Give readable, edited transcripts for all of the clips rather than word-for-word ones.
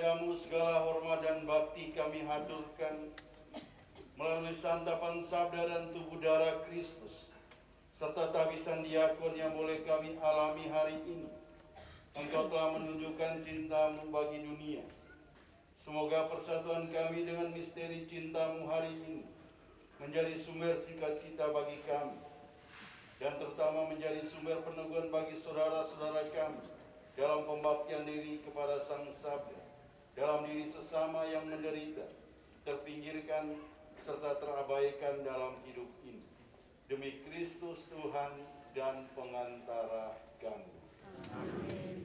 kepadamu segala hormat dan bakti kami haturkan melalui santapan sabda dan tubuh darah Kristus serta tabisan diakon yang boleh kami alami hari ini. Engkau telah menunjukkan cintamu bagi dunia. Semoga persatuan kami dengan misteri cintamu hari ini menjadi sumber sukacita bagi kami, dan terutama menjadi sumber peneguhan bagi saudara-saudara kami dalam pembaktian diri kepada Sang Sabda, dalam diri sesama yang menderita, terpinggirkan, serta terabaikan dalam hidup ini. Demi Kristus Tuhan dan pengantara kami. Amin.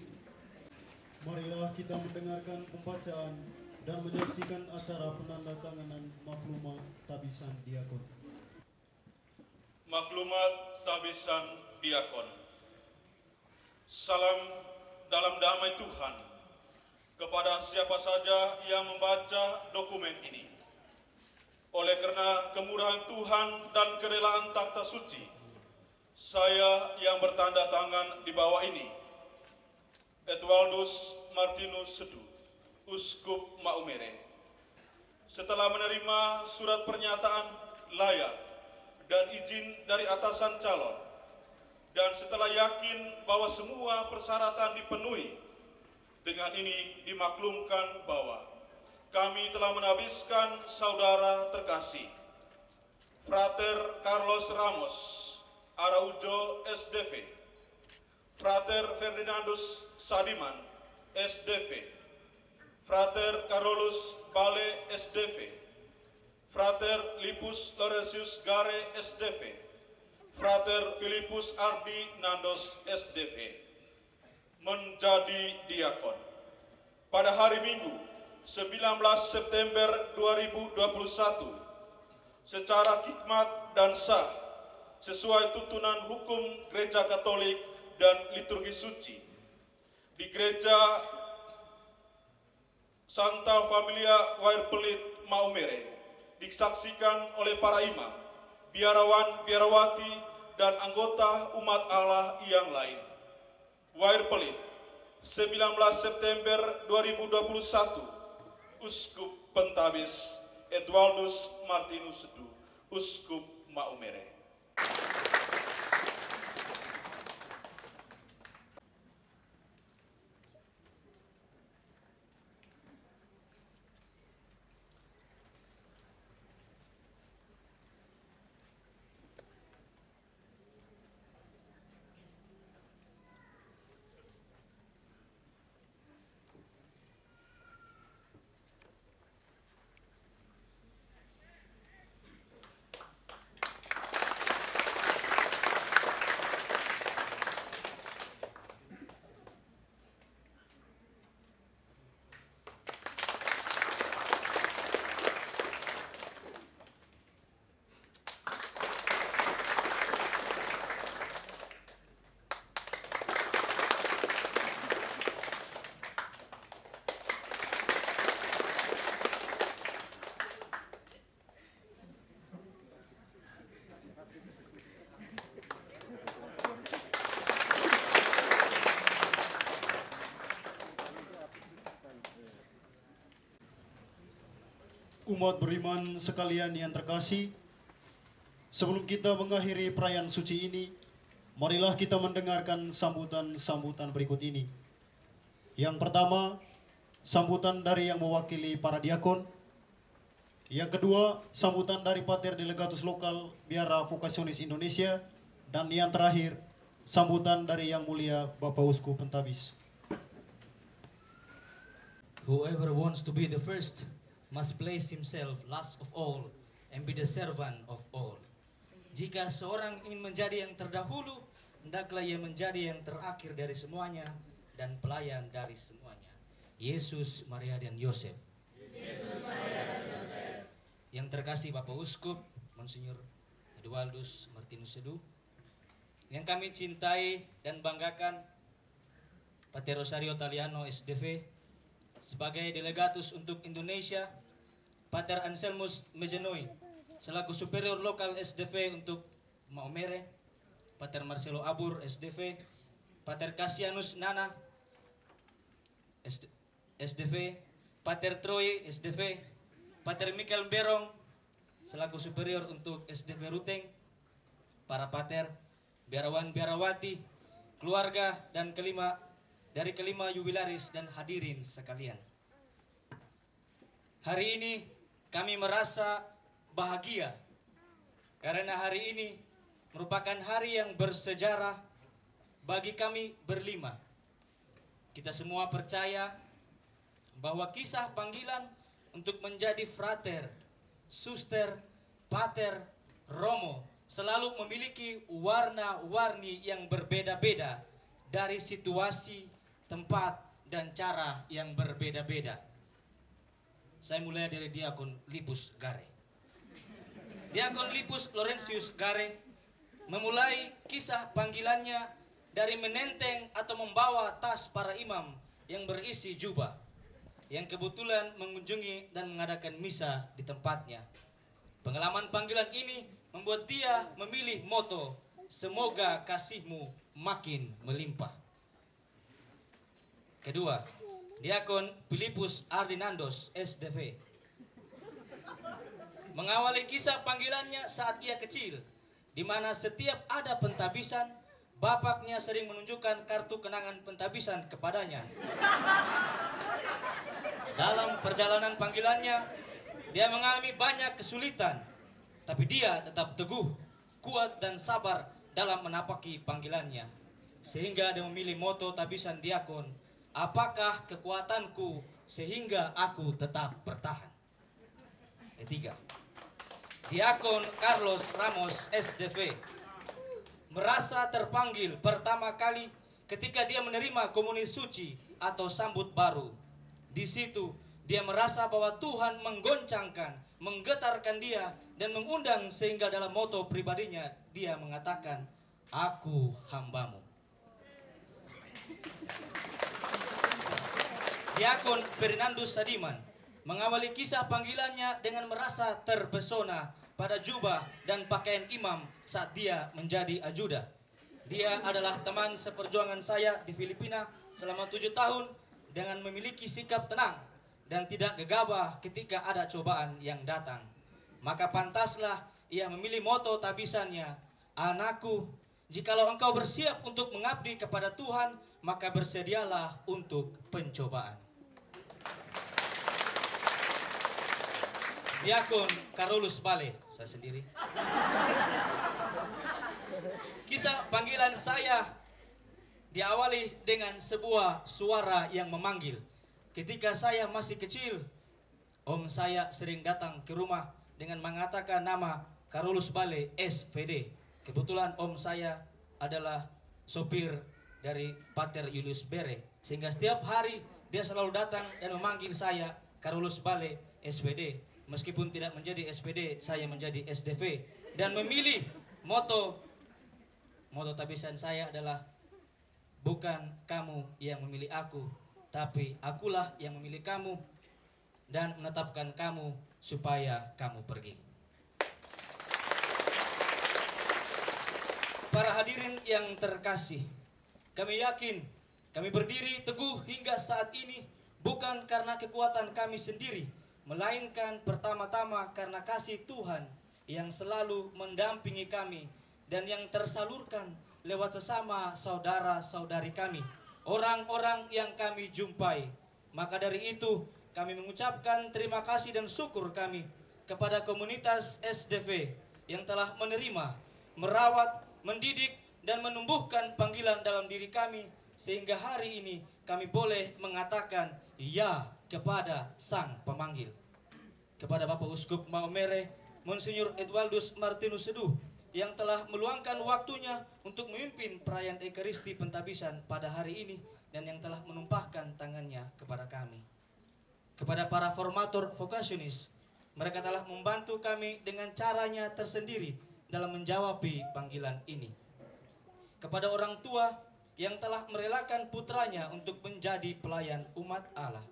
Marilah kita mendengarkan pembacaan dan menyaksikan acara penandatanganan maklumat tabisan diakon. Maklumat tabisan diakon. Salam dalam damai Tuhan kepada siapa saja yang membaca dokumen ini. Oleh karena kemurahan Tuhan dan kerelaan takhta suci, saya yang bertanda tangan di bawah ini, Edwaldus Martinus Sedu, Uskup Maumere, setelah menerima surat pernyataan layak dan izin dari atasan calon, dan setelah yakin bahwa semua persyaratan dipenuhi, dengan ini dimaklumkan bahwa kami telah menabiskan saudara terkasih, Frater Carlos Ramos Araujo SDV, Frater Ferdinandus Sadiman SDV, Frater Carolus Bale SDV, Frater Lipus Laurentius Gare SDV, Frater Filipus Ardi Nandos SDV, menjadi diakon pada hari Minggu 19 September 2021 secara hikmat dan sah sesuai tuntunan hukum Gereja Katolik dan liturgi suci di Gereja Santa Familia Wairpelit Maumere, disaksikan oleh para imam, biarawan, biarawati, dan anggota umat Allah yang lain. Wairpelit, 19 September 2021, Uskup Pentabis Edwaldus Martinus Sedu, Uskup Maumere. Umat beriman sekalian yang terkasih, sebelum kita mengakhiri perayaan suci ini, marilah kita mendengarkan sambutan-sambutan berikut ini. Yang pertama, sambutan dari yang mewakili para diakon. Yang kedua, sambutan dari Pater Delegatus Lokal Biara Vokasionis Indonesia. Dan yang terakhir, sambutan dari Yang Mulia Bapak Uskup Pentabis. Whoever wants to be the first must place himself last of all and be the servant of all. Jika seorang ingin menjadi yang terdahulu, hendaklah ia menjadi yang terakhir dari semuanya dan pelayan dari semuanya. Yesus, Maria, dan Yosef. Yesus, Maria, dan Yosef. Yang terkasih Bapak Uskup, Monsinyur Edwaldus Martinus Sedu, yang kami cintai dan banggakan, Pater Rosario Taliano SDV, sebagai delegatus untuk Indonesia, Pater Anselmus Mejenoi selaku superior lokal SDV untuk Maumere, Pater Marcelo Abur SDV, Pater Cassianus Nana SDV, Pater Troy SDV, Pater Michael Berong selaku superior untuk SDV Ruteng, para pater, biarawan biarawati, keluarga dan dari kelima jubilaris dan hadirin sekalian. Hari ini kami merasa bahagia karena hari ini merupakan hari yang bersejarah bagi kami berlima. Kita semua percaya bahwa kisah panggilan untuk menjadi frater, suster, pater, romo selalu memiliki warna-warni yang berbeda-beda dari situasi, tempat, dan cara yang berbeda-beda. Saya mulai dari Diakon Lipus Gare. Diakon Lipus Laurentius Gare memulai kisah panggilannya dari menenteng atau membawa tas para imam yang berisi jubah, yang kebetulan mengunjungi dan mengadakan misa di tempatnya. Pengalaman panggilan ini membuat dia memilih moto, "Semoga kasihmu makin melimpah." Kedua, Diakon Filipus Ardinandos SDV mengawali kisah panggilannya saat ia kecil, di mana setiap ada pentabisan, bapaknya sering menunjukkan kartu kenangan pentabisan kepadanya. Dalam perjalanan panggilannya, dia mengalami banyak kesulitan, tapi dia tetap teguh, kuat dan sabar dalam menapaki panggilannya. Sehingga dia memilih moto tabisan diakon, "Apakah kekuatanku sehingga aku tetap bertahan?" Ketiga, Diakon Carlos Ramos SDV merasa terpanggil pertama kali ketika dia menerima komuni suci atau sambut baru. Di situ dia merasa bahwa Tuhan menggoncangkan, menggetarkan dia dan mengundang, sehingga dalam moto pribadinya dia mengatakan, "Aku hambamu." Diakon Fernandus Sadiman mengawali kisah panggilannya dengan merasa terpesona pada jubah dan pakaian imam saat dia menjadi ajuda. Dia adalah teman seperjuangan saya di Filipina selama 7 tahun dengan memiliki sikap tenang dan tidak gegabah ketika ada cobaan yang datang. Maka pantaslah ia memilih moto tabisannya, "Anakku, jikalau engkau bersiap untuk mengabdi kepada Tuhan, maka bersedialah untuk pencobaan." Diakon Carolus Bale, saya sendiri. Kisah panggilan saya diawali dengan sebuah suara yang memanggil. Ketika saya masih kecil, om saya sering datang ke rumah dengan mengatakan nama Carolus Bale SVD. Kebetulan om saya adalah sopir dari Pater Julius Bere, sehingga setiap hari dia selalu datang dan memanggil saya Carolus Bale SVD. Meskipun tidak menjadi SPD, saya menjadi SDV dan memilih moto tabisan saya adalah, "Bukan kamu yang memilih aku, tapi akulah yang memilih kamu dan menetapkan kamu supaya kamu pergi." Para hadirin yang terkasih, kami yakin kami berdiri teguh hingga saat ini bukan karena kekuatan kami sendiri, melainkan pertama-tama karena kasih Tuhan yang selalu mendampingi kami dan yang tersalurkan lewat sesama saudara-saudari kami, orang-orang yang kami jumpai. Maka dari itu kami mengucapkan terima kasih dan syukur kami kepada komunitas SDV yang telah menerima, merawat, mendidik, dan menumbuhkan panggilan dalam diri kami, sehingga hari ini kami boleh mengatakan ya kepada Sang Pemanggil. Kepada Bapak Uskup Maumere, Monsinyur Edwaldus Martinus Seduh, yang telah meluangkan waktunya untuk memimpin perayaan Ekaristi Pentabisan pada hari ini dan yang telah menumpahkan tangannya kepada kami. Kepada para formator vokasionis, mereka telah membantu kami dengan caranya tersendiri dalam menjawab panggilan ini. Kepada orang tua yang telah merelakan putranya untuk menjadi pelayan umat Allah.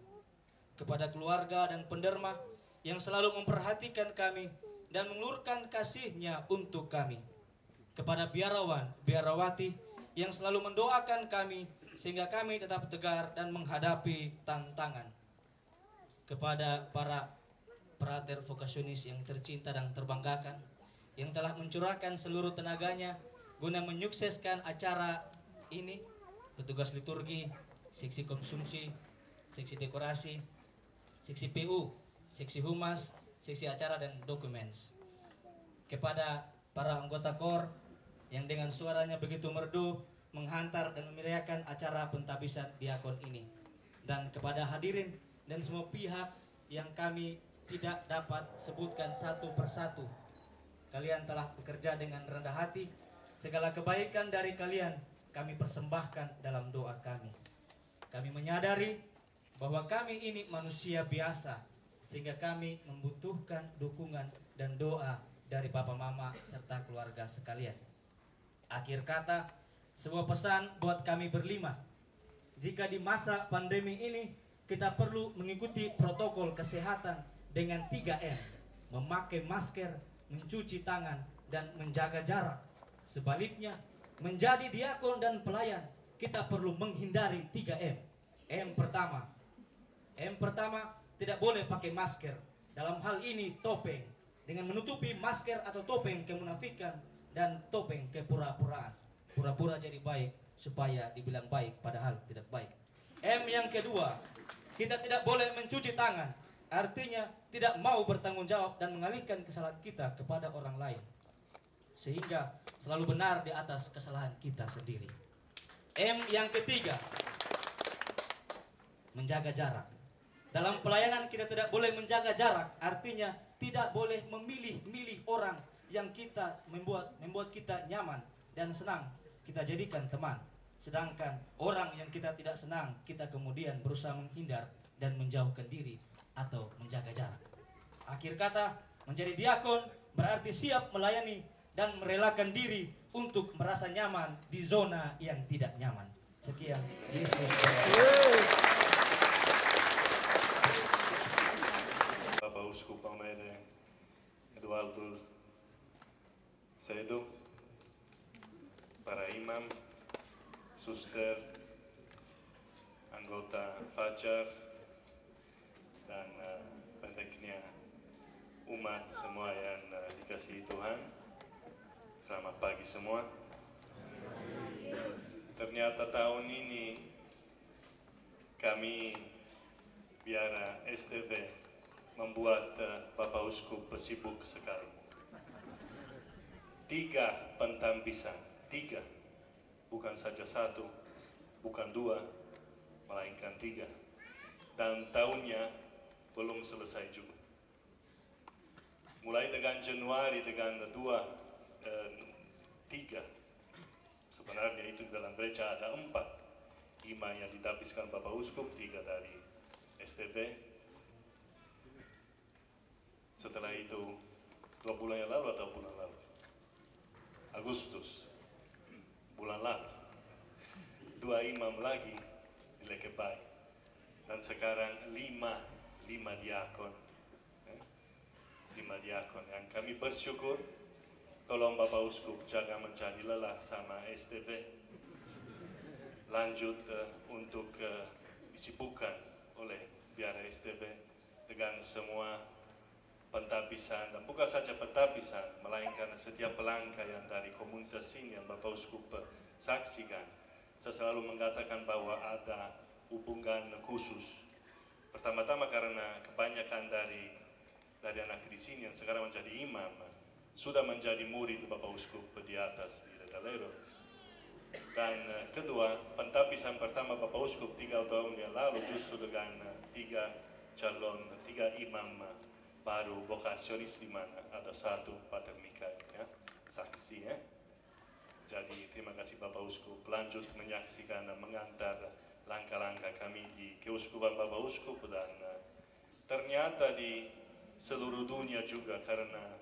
Kepada keluarga dan penderma yang selalu memperhatikan kami dan mengulurkan kasihnya untuk kami. Kepada biarawan, biarawati yang selalu mendoakan kami sehingga kami tetap tegar dan menghadapi tantangan. kepada para prater vokasionis yang tercinta dan terbanggakan, yang telah mencurahkan seluruh tenaganya guna menyukseskan acara ini, petugas liturgi, seksi konsumsi, seksi dekorasi, seksi PU, seksi humas, seksi acara dan dokumen. Kepada para anggota KOR yang dengan suaranya begitu merdu menghantar dan memeriahkan acara pentabisan diakon ini, dan kepada hadirin dan semua pihak yang kami tidak dapat sebutkan satu persatu. Kalian telah bekerja dengan rendah hati. Segala kebaikan dari kalian kami persembahkan dalam doa kami. Kami menyadari bahwa kami ini manusia biasa, sehingga kami membutuhkan dukungan dan doa dari Papa Mama serta keluarga sekalian. Akhir kata, sebuah pesan buat kami berlima. Jika di masa pandemi ini kita perlu mengikuti protokol kesehatan dengan 3M, memakai masker, mencuci tangan, dan menjaga jarak. Sebaliknya, menjadi diakon dan pelayan, kita perlu menghindari 3M. M pertama, tidak boleh pakai masker. Dalam hal ini topeng, dengan menutupi masker atau topeng kemunafikan dan topeng kepura-puraan. Pura-pura jadi baik supaya dibilang baik padahal tidak baik. M yang kedua, kita tidak boleh mencuci tangan. Artinya tidak mau bertanggung jawab dan mengalihkan kesalahan kita kepada orang lain, sehingga selalu benar di atas kesalahan kita sendiri. M yang ketiga, menjaga jarak. Dalam pelayanan kita tidak boleh menjaga jarak. Artinya tidak boleh memilih-milih orang yang kita membuat kita nyaman dan senang kita jadikan teman. Sedangkan orang yang kita tidak senang kita kemudian berusaha menghindar dan menjauhkan diri atau menjaga jarak. Akhir kata, menjadi diakon berarti siap melayani dan merelakan diri untuk merasa nyaman di zona yang tidak nyaman. Sekian. Yesus. Bapak Uskup Pamere Eduardo Sedu, para imam, suster, anggota Fajar, dan pendeknya umat semua yang dikasihi Tuhan. Selamat pagi semua. Ternyata tahun ini kami biara STV membuat Bapak Uskup sibuk sekali. 3 pentampisan, 3, bukan saja 1, bukan 2, melainkan 3. Dan tahunnya belum selesai juga. Mulai dengan Januari dengan 3, sebenarnya itu dalam gereja ada 4 imam yang ditapiskan Bapak Uskup, 3 dari STB. Setelah itu 2 bulan yang lalu atau bulan lalu, Agustus, bulan lalu, 2 imam lagi di Lekebai. Dan sekarang 5 diakon. 5 diakon yang kami bersyukur. Tolong Bapak Uskup jangan menjadi lelah sama STB. Lanjut untuk disibukkan oleh biara STB dengan semua pentapisan, dan bukan saja pentapisan, melainkan setiap langkah yang dari komunitas ini yang Bapak Uskup saksikan. Saya selalu mengatakan bahwa ada hubungan khusus. Pertama-tama karena kebanyakan dari anak di sini yang sekarang menjadi imam sudah menjadi murid Bapak Uskup di atas di Letalero. Dan kedua, pentapisan pertama Bapak Uskup 3 tahun yang lalu justru dengan 3 imam baru vokasionis, di mana ada 1 Pater Mikael, ya, saksi, ya. Jadi terima kasih Bapak Uskup. Lanjut menyaksikan dan mengantar langkah-langkah kami di Keuskupan Bapak Uskup, dan ternyata di seluruh dunia juga, karena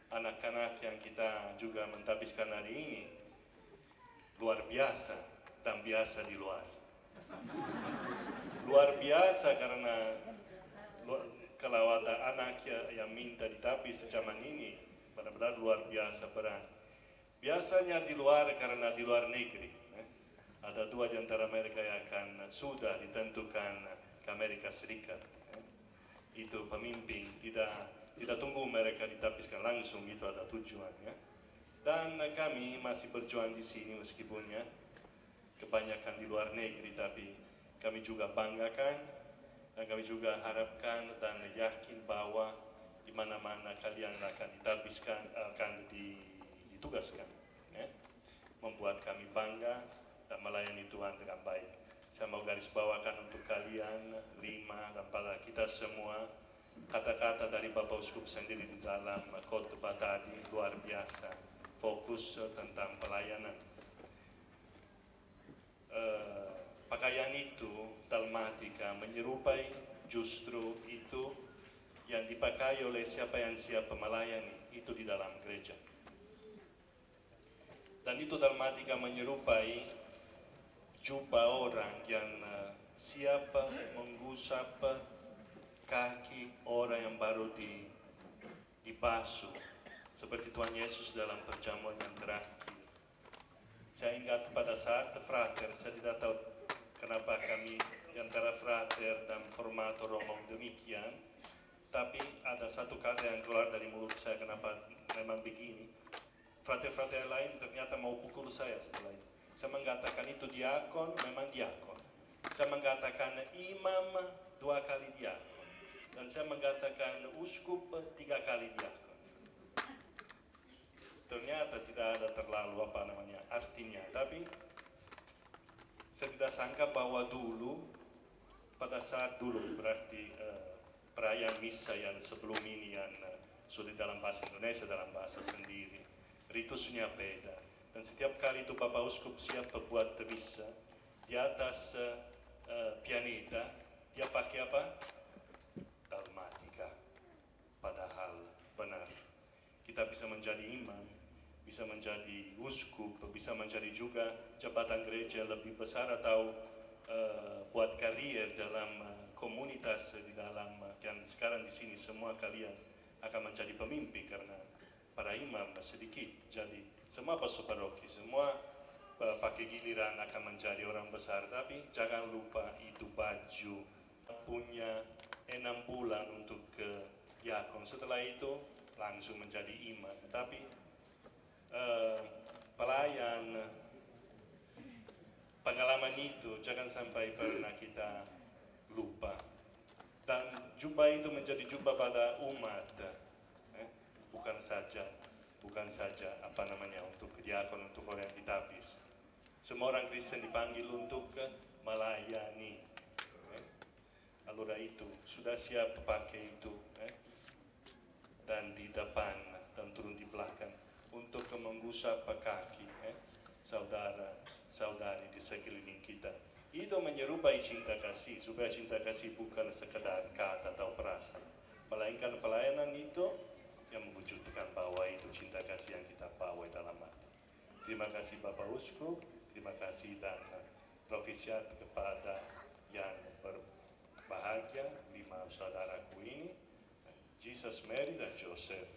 anak-anak yang kita juga mentapiskan hari ini luar biasa dan biasa di luar. Luar biasa karena kalau ada anak yang minta ditapis zaman ini, benar-benar luar biasa berani. Biasanya di luar, karena di luar negeri, ada 2 di antara mereka yang akan sudah ditentukan ke Amerika Serikat. itu pemimpin, tidak tunggu mereka ditapiskan langsung, itu ada tujuannya. Dan kami masih berjuang di sini meskipun ya kebanyakan di luar negeri, tapi kami juga banggakan dan kami juga harapkan dan yakin bahwa di mana-mana kalian akan ditapiskan, akan ditugaskan, ya, membuat kami bangga dan melayani Tuhan dengan baik. Saya mau garis bawakan untuk kalian 5 dan pada kita semua kata-kata dari Bapak Uskup sendiri di dalam khotbah tadi luar biasa, fokus tentang pelayanan. Pakaian itu, dalmatika, menyerupai justru itu yang dipakai oleh siapa yang siap melayani, itu di dalam gereja. Dan itu dalmatika menyerupai jubah orang yang siap menggusap kaki orang yang baru dibasuh, seperti Tuhan Yesus dalam perjamuan yang terakhir. Saya ingat pada saat frater, saya tidak tahu kenapa kami di antara frater dan formator ngomong demikian, tapi ada satu kata yang keluar dari mulut saya, kenapa memang begini. Frater-frater lain ternyata mau pukul saya setelah itu. Saya mengatakan itu diakon, memang diakon. Saya mengatakan imam 2 kali diakon. Dan saya mengatakan uskup 3 kali diakon. Ternyata tidak ada terlalu artinya. Tapi saya tidak sangka bahwa dulu, pada saat dulu berarti perayaan misa yang sebelum ini yang sudah dalam bahasa Indonesia, dalam bahasa sendiri, ritusnya beda. Dan setiap kali itu Bapak Uskup siap buat misa di atas pianeta, dia pakai apa? Dalmatika. Padahal benar, kita bisa menjadi imam, bisa menjadi uskup, bisa menjadi juga jabatan gereja lebih besar atau buat karier dalam komunitas di dalam yang sekarang di sini semua kalian akan menjadi pemimpin karena para imam sedikit. Jadi semua pastor paroki, semua pakai giliran akan menjadi orang besar. Tapi jangan lupa itu baju punya 6 bulan untuk diakon. Setelah itu langsung menjadi imam. Tapi pelayan, pengalaman itu jangan sampai pernah kita lupa. Dan jubah itu menjadi jubah pada umat, bukan saja untuk diakon, untuk orang yang ditapis. Semua orang Kristen dipanggil untuk melayani. Allora itu sudah siap pakai itu, dan di depan dan turun di belakang untuk menggusap kaki saudara-saudari di sekeliling kita. Itu menyerupai cinta kasih, supaya cinta kasih bukan sekedar kata atau perasaan, melainkan pelayanan itu yang mewujudkan bahwa itu cinta kasih yang kita bawa dalam hati. Terima kasih Bapak Uskup, terima kasih dan profisiat kepada yang berbahagia 5 saudaraku ini, Jesus, Mary dan Joseph.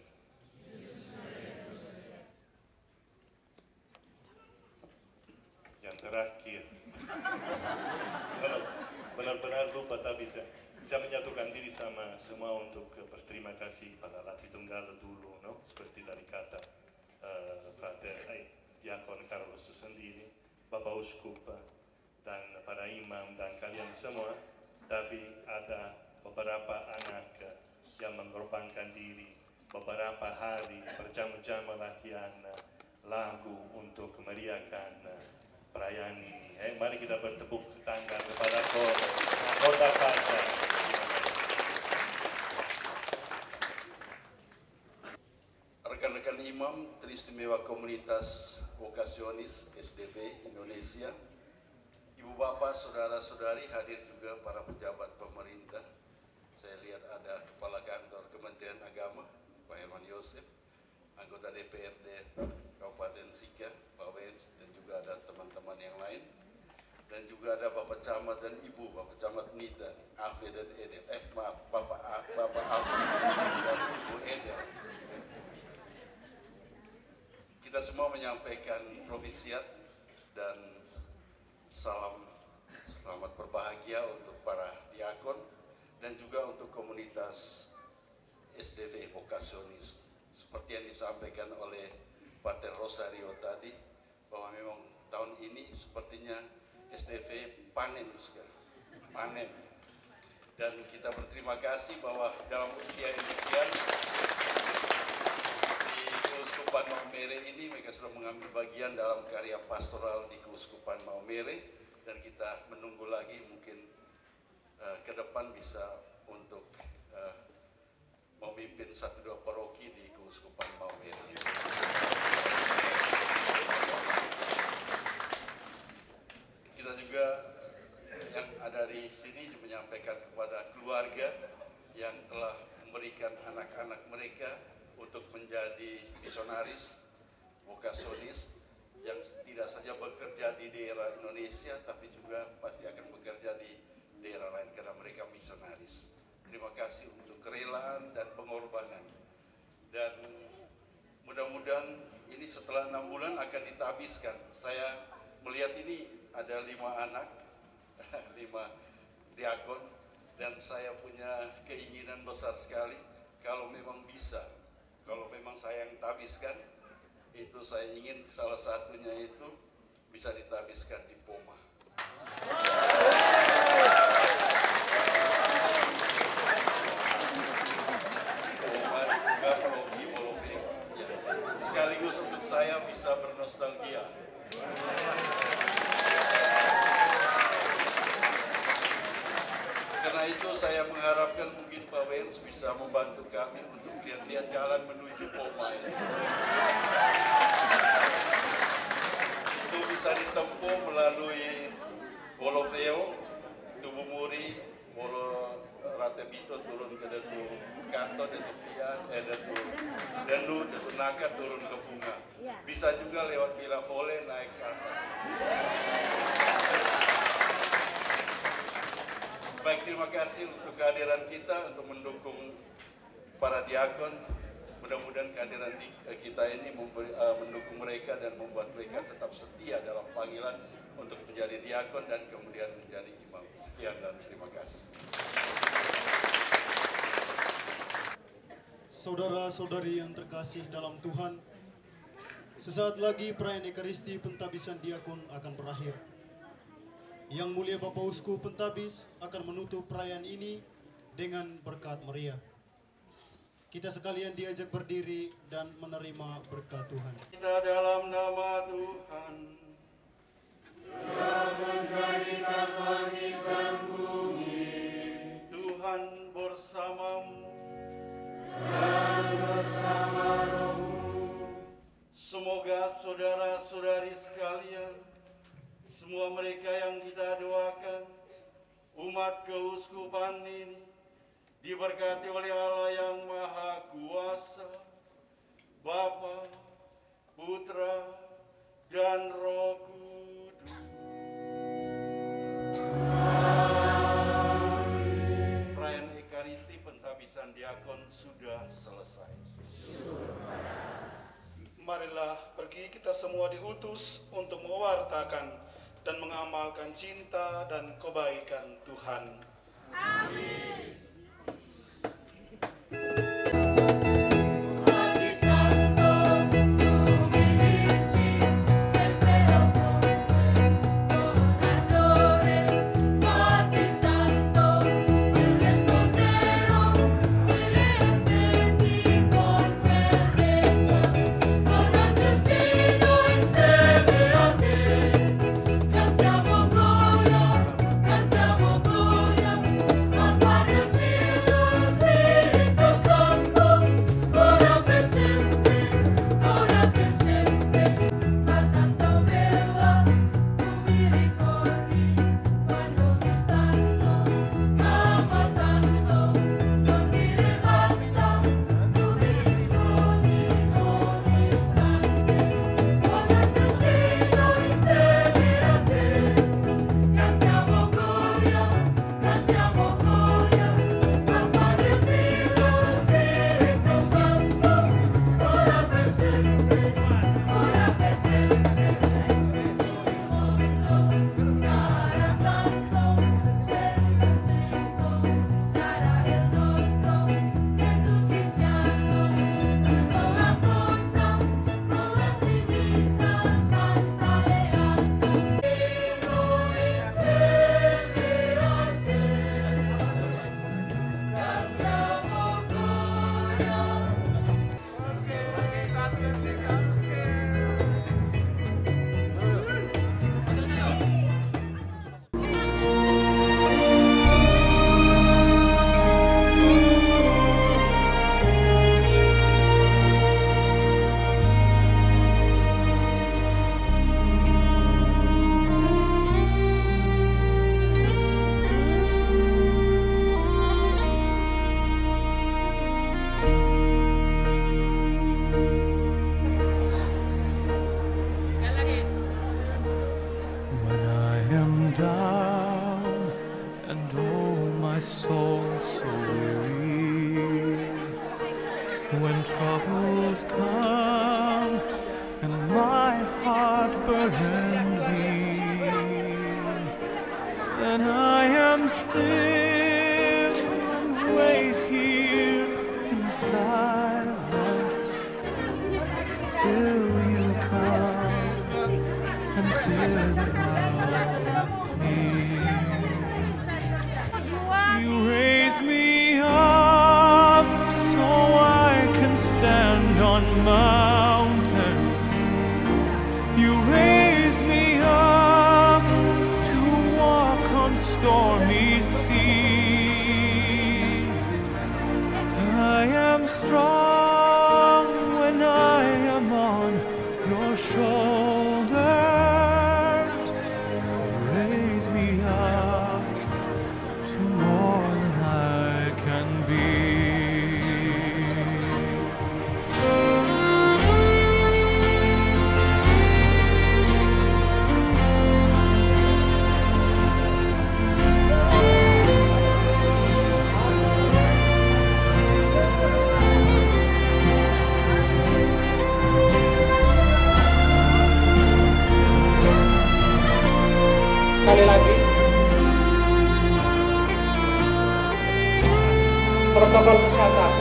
Yang terakhir, benar-benar lupa, tapi saya menyatukan diri sama semua untuk berterima kasih pada Latri Tunggal dulu, no? Seperti dari kata Diakon Carlos sendiri, Bapak Uskup dan para imam dan kalian semua. Tapi ada beberapa anak yang mengorbankan diri beberapa hari berjam-jam latihan lagu untuk meriahkan perayaan ini. Mari kita bertepuk tangan kepada anggota saja. Rekan-rekan imam teristimewa komunitas vokasionis SDV Indonesia, Ibu Bapak, saudara-saudari, hadir juga para pejabat pemerintah. Saya lihat ada Kepala Kantor Kementerian Agama, Pak Herman Yosef, anggota DPRD Kabupaten Sika, Pak Wens, dan juga ada teman-teman yang lain. Dan juga ada Bapak Camat dan Ibu, Bapak Camat Nita, Afri dan Edel. Bapak Afri dan Ibu Edel. Kita semua menyampaikan provisiat dan salam selamat berbahagia untuk para diakon dan juga untuk komunitas SDV vokasionis. Seperti yang disampaikan oleh Pater Rosario tadi, bahwa memang tahun ini sepertinya SDV panen sekali, panen. Dan kita berterima kasih bahwa dalam usia yang sekian di Keuskupan Maumere ini mereka sudah mengambil bagian dalam karya pastoral di Keuskupan Maumere, dan kita menunggu lagi mungkin ke depan bisa untuk memimpin 1-2 paroki di Keuskupan Maumere. Kita juga yang ada di sini menyampaikan kepada keluarga yang telah memberikan anak-anak mereka untuk menjadi misionaris, vokasionis, yang tidak saja bekerja di daerah Indonesia, tapi juga pasti akan bekerja di daerah lain karena mereka misionaris. Terima kasih untuk kerelaan dan pengorbanan. Dan mudah-mudahan ini setelah 6 bulan akan ditabiskan. Saya melihat ini ada 5 anak, 5 diakon, dan saya punya keinginan besar sekali kalau memang bisa, kalau memang saya yang tabiskan, itu saya ingin salah satunya itu bisa ditabiskan di Poma. Poma juga Paroki Wolobek, ya. Sekaligus untuk saya bisa bernostalgia. Karena itu saya mengharapkan mungkin Pak Wens bisa membantu kami untuk lihat-lihat jalan menuju Poma ini. Itu bisa ditempuh melalui Wolofeo, Tubumuri, Wolo Ratebito turun ke Datu Kanto, Datu Pian, Datu Denu, Datu Naka turun ke Bunga. Bisa juga lewat Villa Vole naik ke atas. Baik, terima kasih untuk kehadiran kita untuk mendukung para diakon. Mudah-mudahan kehadiran kita ini mendukung mereka dan membuat mereka tetap setia dalam panggilan untuk menjadi diakon dan kemudian menjadi imam. Sekian dan terima kasih. Saudara-saudari yang terkasih dalam Tuhan, sesaat lagi perayaan Ekaristi Pentabisan Diakon akan berakhir. Yang mulia Bapak Uskup Pentabis akan menutup perayaan ini dengan berkat meriah. Kita sekalian diajak berdiri dan menerima berkat Tuhan. Kita dalam nama Tuhan. Yang menjadikan langit dan bumi, Tuhan bersamamu. dan bersama rohmu. Semoga saudara-saudari sekalian, semua mereka yang kita doakan, umat keuskupan ini, diberkati oleh Allah yang Maha Kuasa, Bapa, Putra, dan Roh Kudus. Perayaan Ekaristi Pentabisan Diakon sudah selesai. Marilah pergi kita semua diutus untuk mewartakan dan mengamalkan cinta dan kebaikan Tuhan. Amin. Cantiamo gloria, till you come and share the world with me. You raise me up so I can stand on mountains. You raise me up to walk on stormy seas. I am strong when I am on your shoulders. Raise me up to more than I can be. Sekali lagi, protokol kesehatan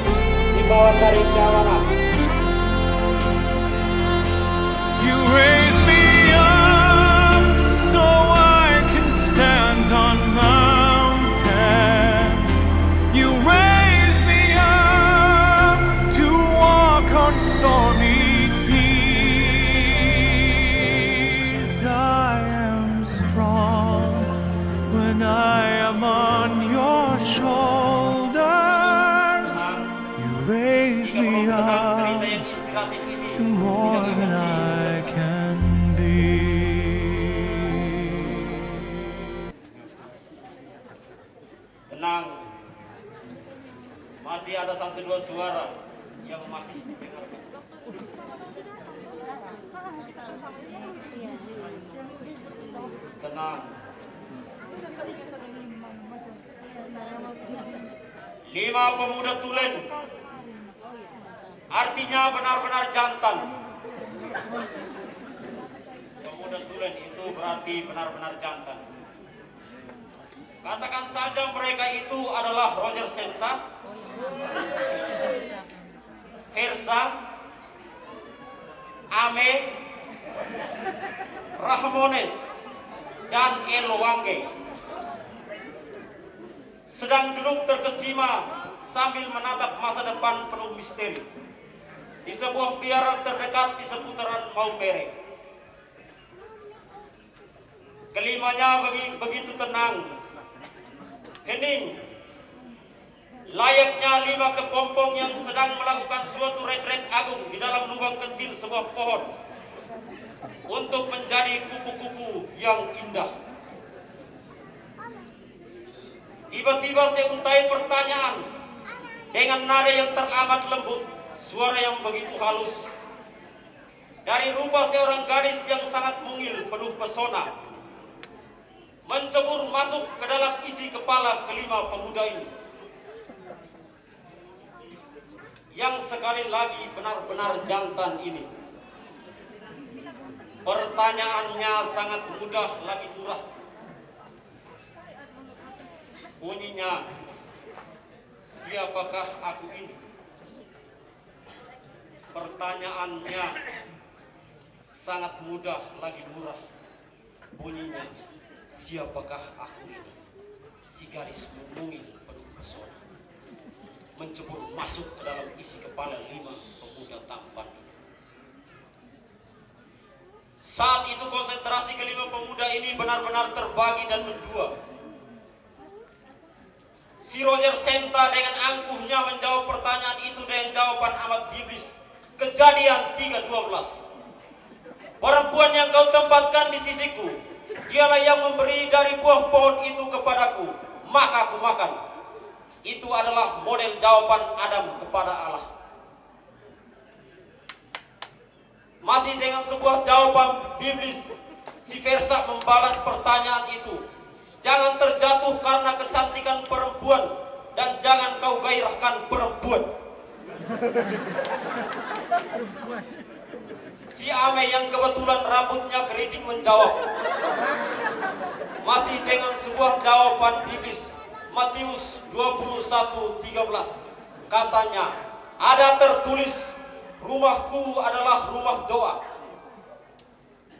himbauan dari kawanan. You raise me up so I can stand on mountains. You raise me up to walk on stormy seas. I am strong when I am on your shoulders. You raise me up to more than I can be. Tenang, masih ada 1-2 suara yang masih didengarkan. Tenang. 5 pemuda tulen, artinya benar-benar jantan. Pemuda tulen itu berarti benar-benar jantan. Katakan saja mereka itu adalah Roger Senta, Versa, Ame, Rahmones, dan Elowange. Sedang duduk terkesima sambil menatap masa depan penuh misteri di sebuah biara terdekat di seputaran Maumere. Kelimanya begitu tenang, hening, layaknya 5 kepompong yang sedang melakukan suatu retret agung di dalam lubang kecil sebuah pohon untuk menjadi kupu-kupu yang indah. Tiba-tiba seuntai pertanyaan dengan nada yang teramat lembut, suara yang begitu halus, dari rupa seorang gadis yang sangat mungil penuh pesona, mencebur masuk ke dalam isi kepala kelima pemuda ini, yang sekali lagi benar-benar jantan ini. Pertanyaannya sangat mudah lagi murah. Bunyinya, siapakah aku ini? Pertanyaannya sangat mudah lagi murah. Bunyinya, siapakah aku ini? Si gadis memungil penuh pesona, mencebur masuk ke dalam isi kepala 5 pemuda tampan. Saat itu konsentrasi kelima pemuda ini benar-benar terbagi dan mendua. Si Roger Senta dengan angkuhnya menjawab pertanyaan itu dengan jawaban amat biblis. Kejadian 3:12. Perempuan yang kau tempatkan di sisiku, dialah yang memberi dari buah pohon itu kepadaku, maka aku makan. Itu adalah model jawaban Adam kepada Allah. Masih dengan sebuah jawaban biblis, si Versa membalas pertanyaan itu. Jangan terjatuh karena kecantikan perempuan, dan jangan kau gairahkan perempuan. Si Ame yang kebetulan rambutnya keriting menjawab, masih dengan sebuah jawaban biblis, Matius 21:13. Katanya, ada tertulis, rumahku adalah rumah doa.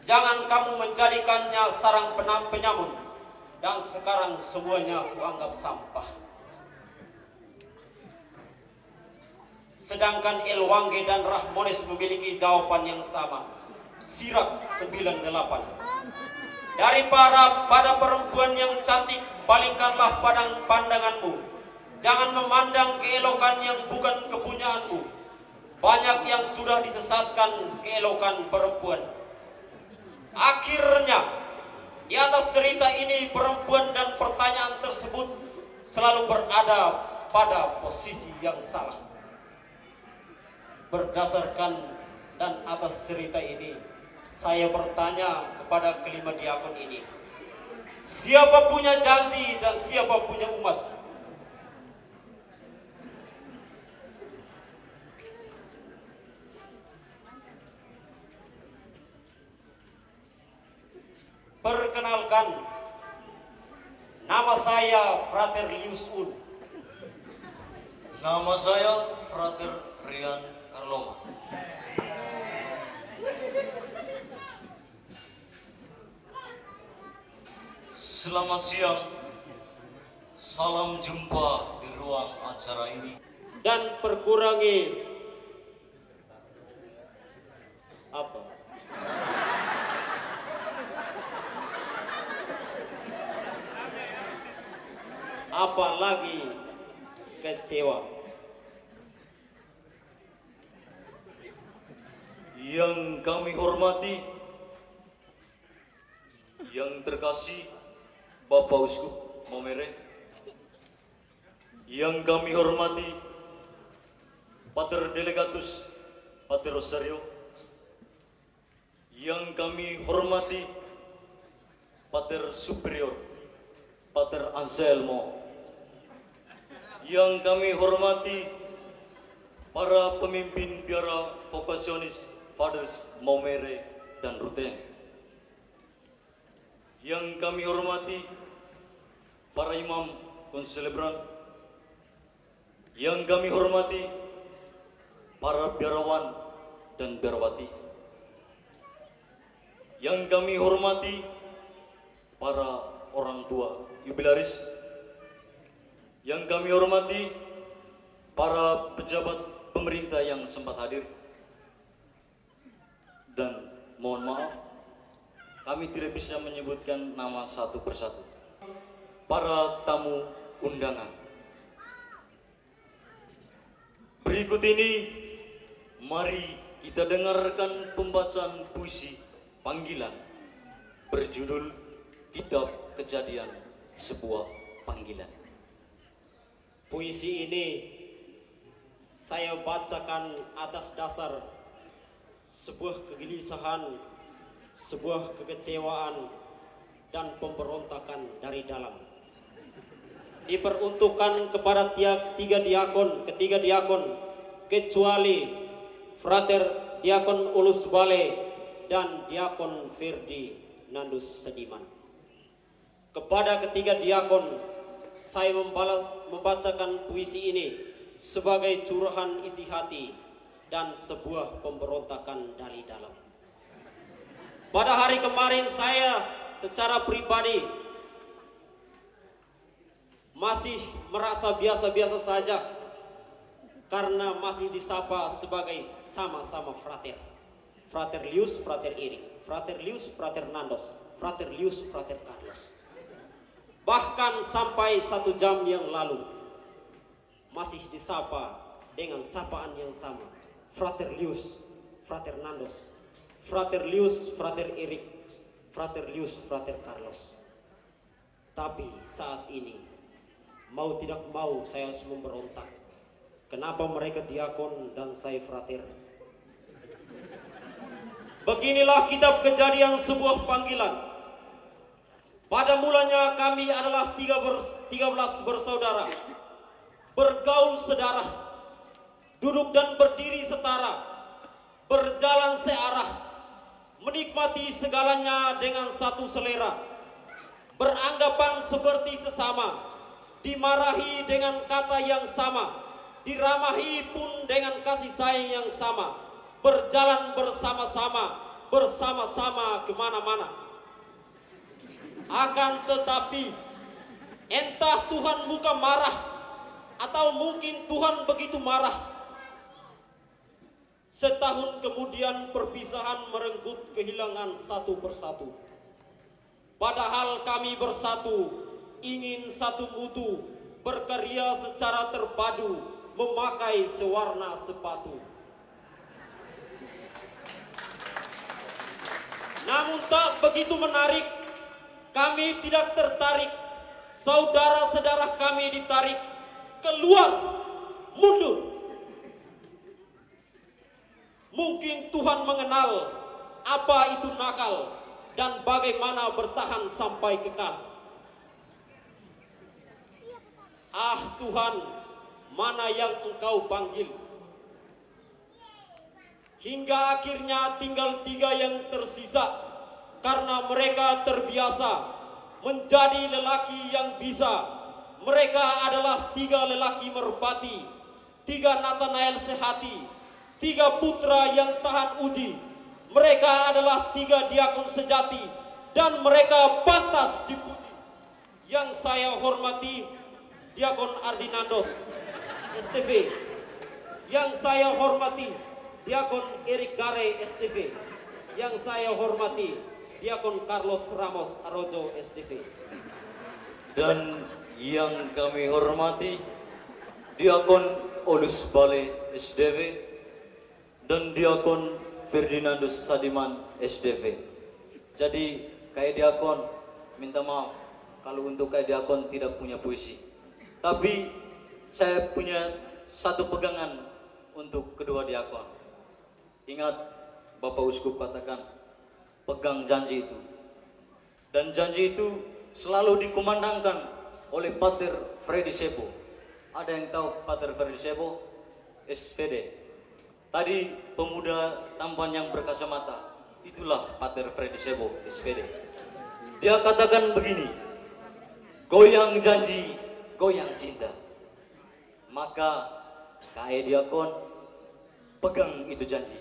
Jangan kamu menjadikannya sarang penyamun, dan sekarang semuanya kuanggap sampah. Sedangkan Elwange dan Rahmones memiliki jawaban yang sama. Sirak 98. Pada perempuan yang cantik, palingkanlah pandanganmu. Jangan memandang keelokan yang bukan kepunyaanmu. Banyak yang sudah disesatkan keelokan perempuan. Akhirnya, di atas cerita ini perempuan dan pertanyaan tersebut selalu berada pada posisi yang salah. Berdasarkan dan atas cerita ini, saya bertanya kepada kelima diakon ini, siapa punya janji dan siapa punya umat? Perkenalkan, nama saya Frater Lius Un. Nama saya Frater Rian Carloma. Selamat siang. Salam jumpa di ruang acara ini. Dan perkurangi apa? Apalagi kecewa. Yang kami hormati, yang terkasih Bapak Uskup Maumere, yang kami hormati Pater Delegatus Pater Rosario, yang kami hormati Pater Superior Pater Anselmo, yang kami hormati para pemimpin biara vokasionis Fathers Maumere dan Ruteng, yang kami hormati para imam konselebran, yang kami hormati para biarawan dan biarawati, yang kami hormati para orang tua jubilaris, yang kami hormati para pejabat pemerintah yang sempat hadir, dan mohon maaf kami tidak bisa menyebutkan nama satu persatu. Para tamu undangan, berikut ini mari kita dengarkan pembacaan puisi panggilan berjudul Kitab Kejadian, Sebuah Panggilan. Puisi ini saya bacakan atas dasar sebuah kegelisahan, sebuah kekecewaan, dan pemberontakan dari dalam. Diperuntukkan kepada ketiga diakon, kecuali Frater Diakon Ulus Bale dan Diakon Ferdi Nandus Sediman. Kepada ketiga diakon, saya membacakan puisi ini sebagai curahan isi hati dan sebuah pemberontakan dari dalam. Pada hari kemarin saya secara pribadi masih merasa biasa-biasa saja karena masih disapa sebagai sama-sama frater. Frater Lius, Frater Erik, Frater Lius, Frater Nandos, Frater Lius, Frater Carlos. Bahkan sampai 1 jam yang lalu masih disapa dengan sapaan yang sama. Frater Lius, Frater Nandos, Frater Lius, Frater Erik, Frater Lius, Frater Carlos. Tapi saat ini, mau tidak mau saya harus memberontak. Kenapa mereka diakon dan saya frater? Beginilah kitab Kejadian, sebuah panggilan. Pada mulanya kami adalah 13 bersaudara, bergaul sedarah, duduk dan berdiri setara, berjalan searah, menikmati segalanya dengan satu selera, beranggapan seperti sesama, dimarahi dengan kata yang sama, diramahi pun dengan kasih sayang yang sama, berjalan bersama-sama kemana-mana. Akan tetapi, entah Tuhan muka marah atau mungkin Tuhan begitu marah. Setahun kemudian perpisahan merenggut kehilangan satu persatu. Padahal kami bersatu, ingin satu mutu, berkarya secara terpadu, memakai sewarna sepatu. Namun tak begitu menarik, kami tidak tertarik. Saudara-saudara kami ditarik keluar, mundur. Mungkin Tuhan mengenal apa itu nakal dan bagaimana bertahan sampai kekal. Ah Tuhan, mana yang Engkau panggil? Hingga akhirnya tinggal 3 yang tersisa, karena mereka terbiasa menjadi lelaki yang bisa. Mereka adalah 3 lelaki merpati, 3 Nathanael sehati, 3 putra yang tahan uji. Mereka adalah 3 diakon sejati, dan mereka pantas dipuji. Yang saya hormati, Diakon Ardinandos, STV. Yang saya hormati, Diakon Erik Gare, STV. Yang saya hormati, Diakon Carlos Ramos Arojo, STV. Dan yang kami hormati, Diakon Olus Bale, SDV, dan Diakon Ferdinandus Sadiman, SDV. Jadi kayak diakon, minta maaf kalau untuk kayak diakon tidak punya puisi. Tapi saya punya satu pegangan untuk kedua diakon. Ingat Bapak Uskup katakan, pegang janji itu. Dan janji itu selalu dikumandangkan oleh Pater Freddy Sebo. Ada yang tahu Pater Freddy Sebo? SVD. Tadi pemuda tampan yang berkacamata, itulah Pater Freddy Sebo, SVD. Dia katakan begini, goyang janji, goyang cinta. Maka KAE Diakon, pegang itu janji.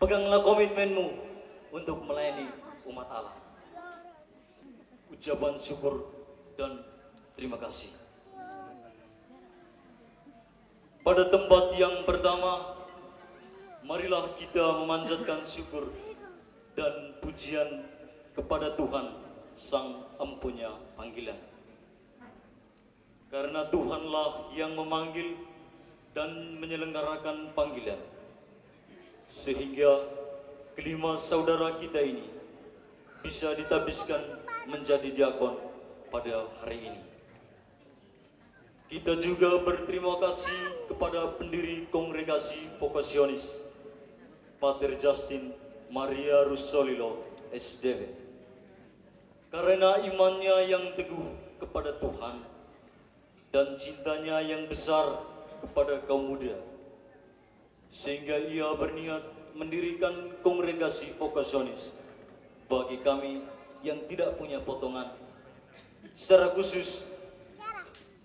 Peganglah komitmenmu untuk melayani umat Allah. Ucapan syukur dan terima kasih. Pada tempat yang pertama, marilah kita memanjatkan syukur dan pujian kepada Tuhan Sang Empunya Panggilan. Karena Tuhanlah yang memanggil dan menyelenggarakan panggilan, sehingga kelima saudara kita ini bisa ditabiskan menjadi diakon pada hari ini. Kita juga berterima kasih kepada pendiri kongregasi vokasionis, Pater Justin Maria Rusolilo, SDV. Karena imannya yang teguh kepada Tuhan dan cintanya yang besar kepada kaum muda, sehingga ia berniat mendirikan kongregasi vokasionis bagi kami yang tidak punya potongan, secara khusus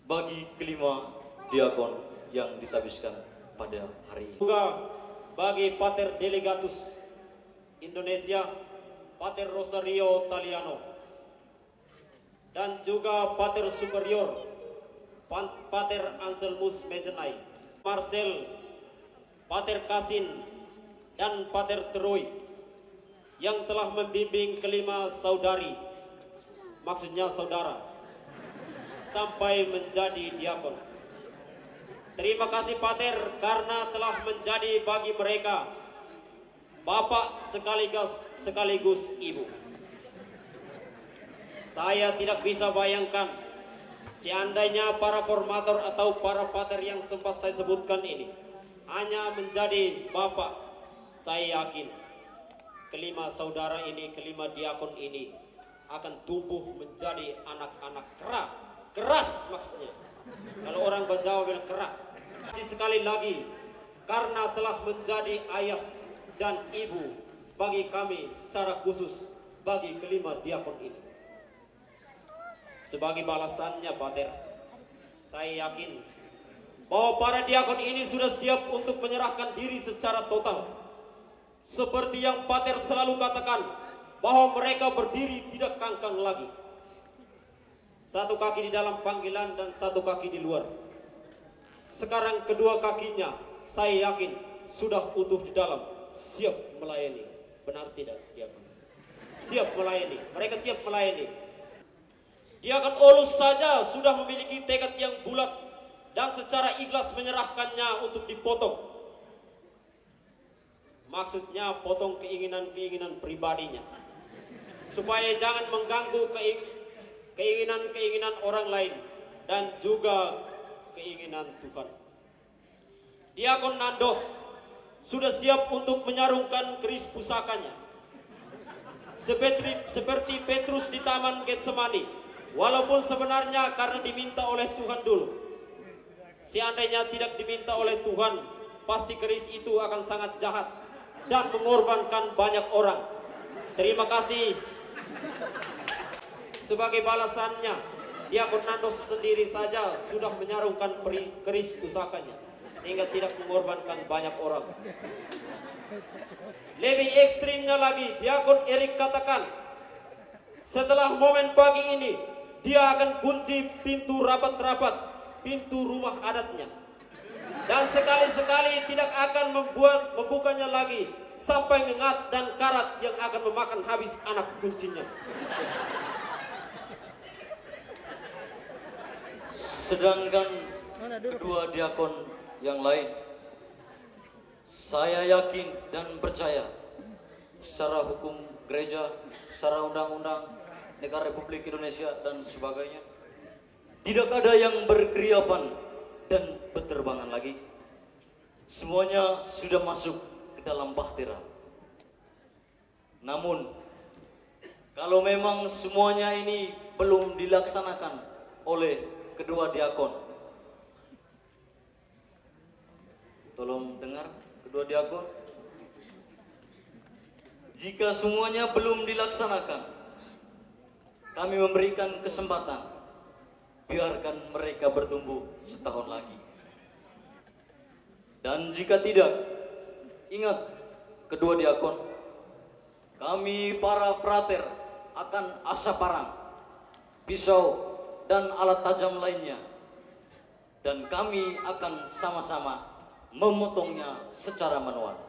bagi kelima diakon yang ditabiskan pada hari ini. Juga bagi Pater Delegatus Indonesia, Pater Rosario Taliano, dan juga Pater Superior, Pater Anselmus Mezenai, Marcel, Pater Kasin, dan Pater Teroy, yang telah membimbing kelima saudari, maksudnya saudara, sampai menjadi diakon. Terima kasih Pater karena telah menjadi bagi mereka Bapak sekaligus Ibu. Saya tidak bisa bayangkan seandainya para formator atau para pater yang sempat saya sebutkan ini hanya menjadi Bapak. Saya yakin kelima saudara ini, kelima diakon ini akan tumbuh menjadi anak-anak keras maksudnya. Kalau orang Jawa bilang kerak. Sekali lagi, karena telah menjadi ayah dan ibu bagi kami secara khusus, bagi kelima diakon ini. Sebagai balasannya Pater, saya yakin bahwa para diakon ini sudah siap untuk menyerahkan diri secara total. Seperti yang Pater selalu katakan, bahwa mereka berdiri tidak kangkang lagi. Satu kaki di dalam panggilan dan satu kaki di luar. Sekarang kedua kakinya, saya yakin, sudah utuh di dalam, siap melayani. Benar tidak, diakon? Siap melayani, mereka siap melayani. Diakon Olus saja sudah memiliki tekad yang bulat dan secara ikhlas menyerahkannya untuk dipotong. Maksudnya potong keinginan-keinginan pribadinya, supaya jangan mengganggu keinginan-keinginan orang lain dan juga keinginan Tuhan. Diakon Nandos sudah siap untuk menyarungkan keris pusakanya. Seperti Petrus di Taman Getsemani, walaupun sebenarnya karena diminta oleh Tuhan dulu. Seandainya tidak diminta oleh Tuhan, pasti keris itu akan sangat jahat dan mengorbankan banyak orang. Terima kasih. Sebagai balasannya, Diakon Nandos sendiri saja sudah menyarungkan keris pusakanya, sehingga tidak mengorbankan banyak orang. Lebih ekstrimnya lagi, Diakon Erik katakan, setelah momen pagi ini, dia akan kunci pintu rapat-rapat, pintu rumah adatnya. Dan sekali-sekali tidak akan membukanya lagi sampai ngengat dan karat yang akan memakan habis anak kuncinya. Sedangkan kedua diakon yang lain, saya yakin dan percaya secara hukum gereja, secara undang-undang negara Republik Indonesia dan sebagainya, tidak ada yang berkeriapan dan berterbangan lagi. Semuanya sudah masuk ke dalam bahtera. Namun, kalau memang semuanya ini belum dilaksanakan oleh kedua diakon, tolong dengar kedua diakon, jika semuanya belum dilaksanakan, kami memberikan kesempatan, biarkan mereka bertumbuh setahun lagi. Dan jika tidak, ingat kedua diakon, kami para frater akan asa parang, pisau, dan alat tajam lainnya. Dan kami akan sama-sama memotongnya secara manual.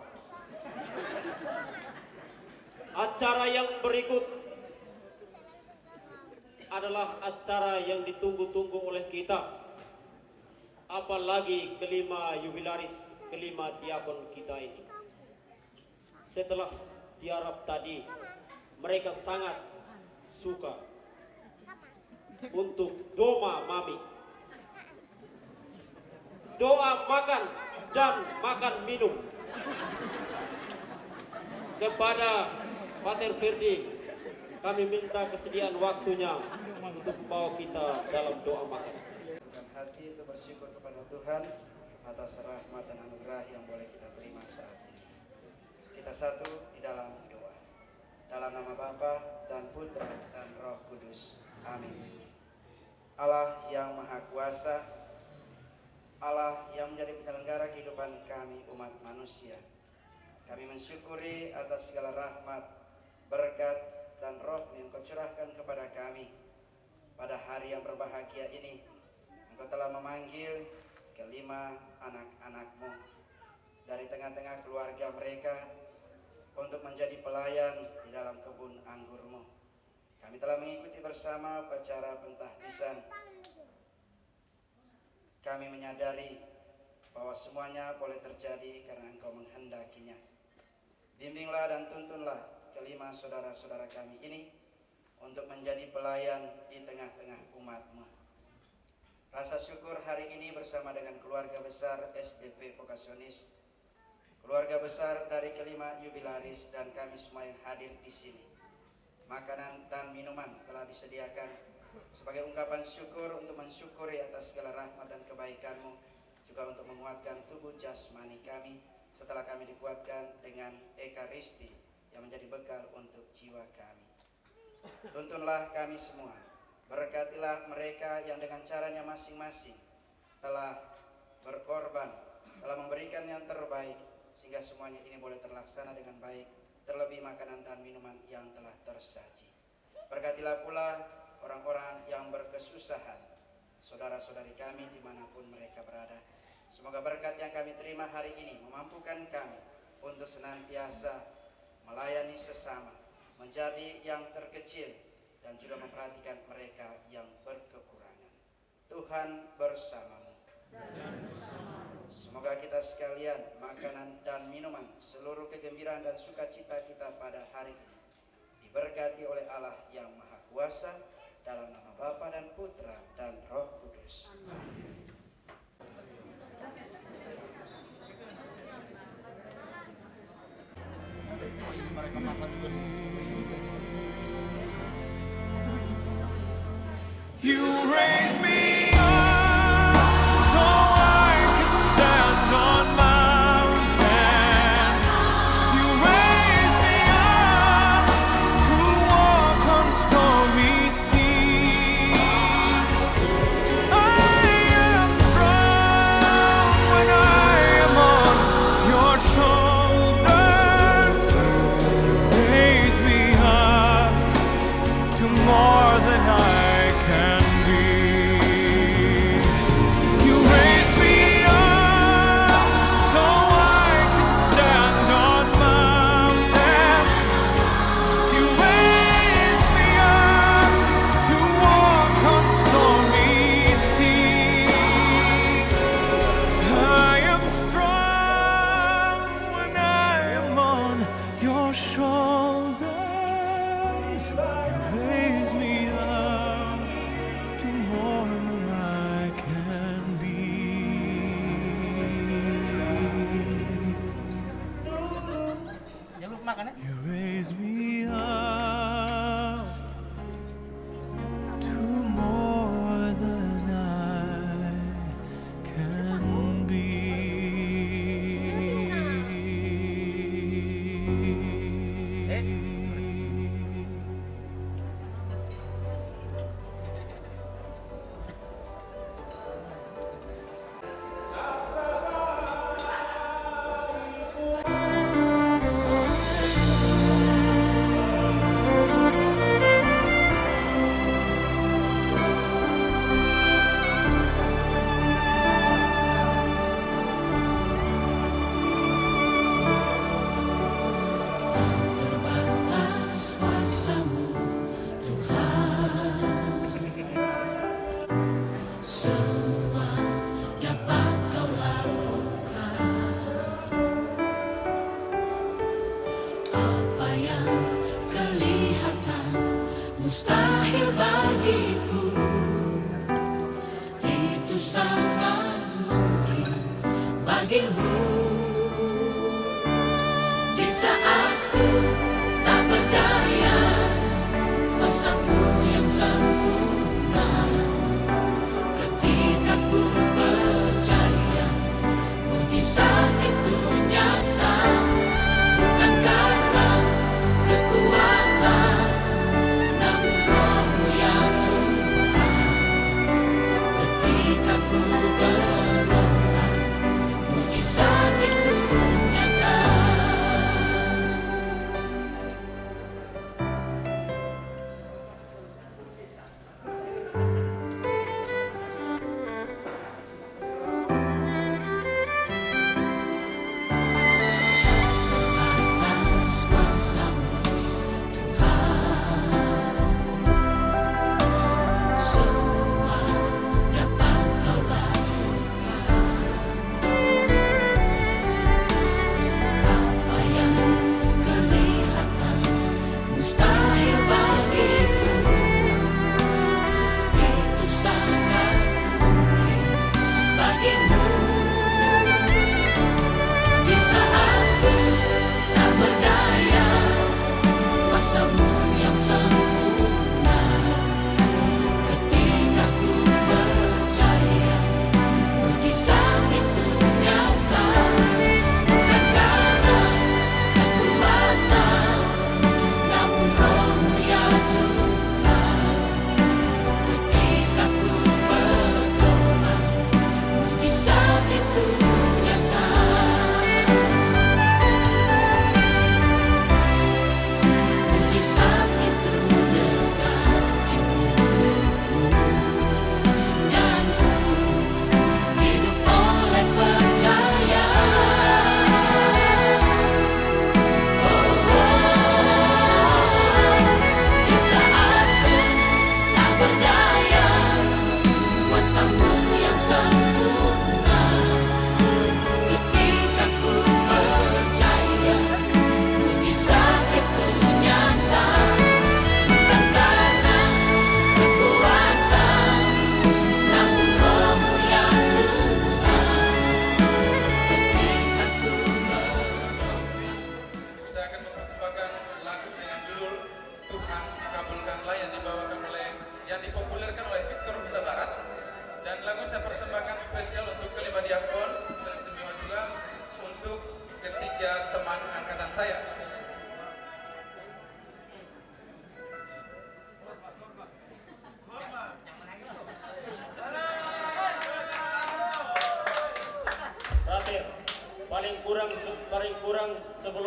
Acara yang berikut adalah acara yang ditunggu-tunggu oleh kita. Apalagi kelima jubilaris, kelima diakon kita ini. Setelah tiarap tadi, mereka sangat suka untuk doa mami. Doa makan dan makan minum. Kepada Pater Firdi, kami minta kesediaan waktunya untuk membawa kita dalam doa makan. Dan hati untuk bersyukur kepada Tuhan atas rahmat dan anugerah yang boleh kita terima saat ini. Kita satu di dalam doa. Dalam nama Bapa dan Putra dan Roh Kudus. Amin. Allah yang Maha Kuasa, Allah yang menjadi penyelenggara kehidupan kami umat manusia, kami mensyukuri atas segala rahmat, berkat, dan roh yang Engkau curahkan kepada kami. Pada hari yang berbahagia ini, Engkau telah memanggil kelima anak-anak-Mu dari tengah-tengah keluarga mereka untuk menjadi pelayan di dalam kebun anggur-Mu. Kami telah mengikuti bersama upacara pentahbisan. Kami menyadari bahwa semuanya boleh terjadi karena Engkau menghendakinya. Bimbinglah dan tuntunlah kelima saudara-saudara kami ini untuk menjadi pelayan di tengah-tengah umat-Mu. Rasa syukur hari ini bersama dengan keluarga besar SDV Vokasionis, keluarga besar dari kelima jubilaris dan kami semua yang hadir di sini. Makanan dan minuman telah disediakan sebagai ungkapan syukur untuk mensyukuri atas segala rahmat dan kebaikan-Mu, juga untuk menguatkan tubuh jasmani kami setelah kami dikuatkan dengan ekaristi yang menjadi bekal untuk jiwa kami. Tuntunlah kami semua, berkatilah mereka yang dengan caranya masing-masing telah berkorban, telah memberikan yang terbaik, sehingga semuanya ini boleh terlaksana dengan baik, terlebih makanan dan minuman yang telah tersaji. Berkatilah pula orang-orang yang berkesusahan, saudara-saudari kami dimanapun mereka berada. Semoga berkat yang kami terima hari ini memampukan kami untuk senantiasa melayani sesama, menjadi yang terkecil, dan juga memperhatikan mereka yang berkekurangan. Tuhan bersamamu. Semoga kita sekalian, makanan dan minuman, seluruh kegembiraan dan sukacita kita pada hari ini diberkati oleh Allah yang Maha Kuasa, dalam nama Bapa dan Putra dan Roh Kudus. Amin. You raise me up so I can stand on mountains. You raise me up to walk on stormy seas. I am strong when I am on your shoulders. Raise me up to more than I can be. You raise me up so I can stand on mountains. You raise me up to walk on stormy seas. I am strong when I am on your shoulders. You raise me up to more than I can be. You raise me up to more than I can be. Terbatas kuasa-Mu, Tuhan. Semua dapat Kau lakukan. Apa yang kelihatan mustahil bagiku, itu sangat mungkin bagimu. Di saat ku tak berdaya, kuasa-Mu yang sempurna. Ketika ku percaya, mujizat itu nyata. Bukan karena kekuatan, namun Roh-Mu ya Tuhan. Ketika ku berdoa, mujizat itu nyata.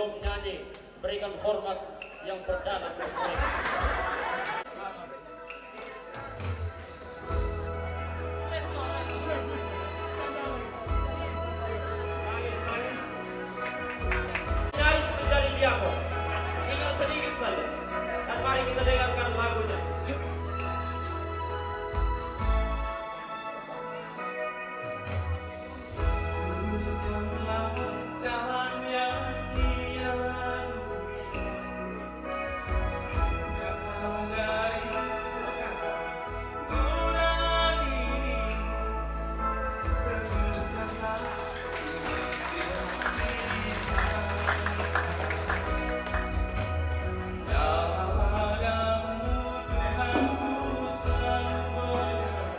Sebelum menyanyi, berikan hormat yang berdalam untuk mereka. Nyaris menjadi diakon. Tinggal sedikit saja. Dan mari kita dengarkan lagunya. Teruskanlah jalan yang dia lalui, jauhkanlah dari segala godaan ini, teguhkanlah padamu Tuhanku selalu berdoa.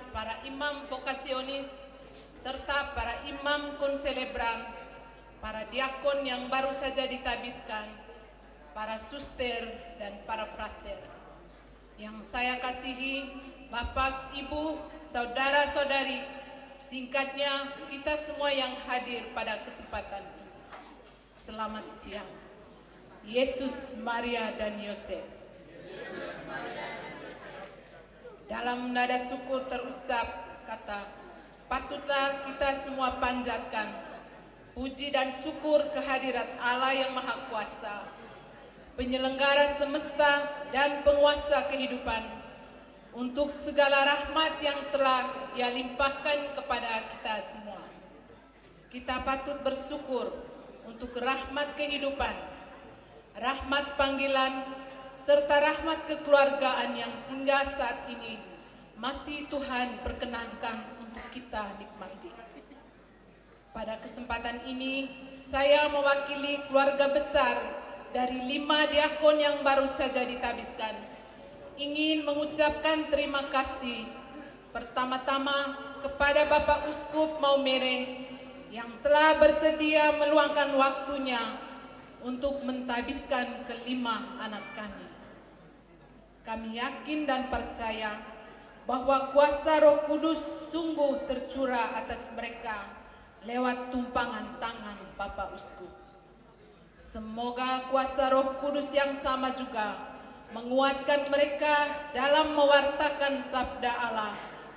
Para imam vokasionis, serta para imam konselebram, para diakon yang baru saja ditabiskan, para suster dan para frater. Yang saya kasihi, Bapak, Ibu, saudara-saudari, singkatnya kita semua yang hadir pada kesempatan ini. Selamat siang. Yesus, Maria, dan Yosef. Dalam nada syukur terucap kata, patutlah kita semua panjatkan puji dan syukur kehadirat Allah yang Maha Kuasa, penyelenggara semesta dan penguasa kehidupan, untuk segala rahmat yang telah Ia limpahkan kepada kita semua. Kita patut bersyukur untuk rahmat kehidupan, rahmat panggilan, serta rahmat kekeluargaan yang hingga saat ini masih Tuhan perkenankan untuk kita nikmati. Pada kesempatan ini, saya mewakili keluarga besar dari 5 diakon yang baru saja ditabiskan, ingin mengucapkan terima kasih pertama-tama kepada Bapak Uskup Maumere yang telah bersedia meluangkan waktunya untuk mentabiskan ke-5 anak kami. Kami yakin dan percaya bahwa kuasa Roh Kudus sungguh tercurah atas mereka lewat tumpangan tangan Bapak Uskup. Semoga kuasa Roh Kudus yang sama juga menguatkan mereka dalam mewartakan sabda Allah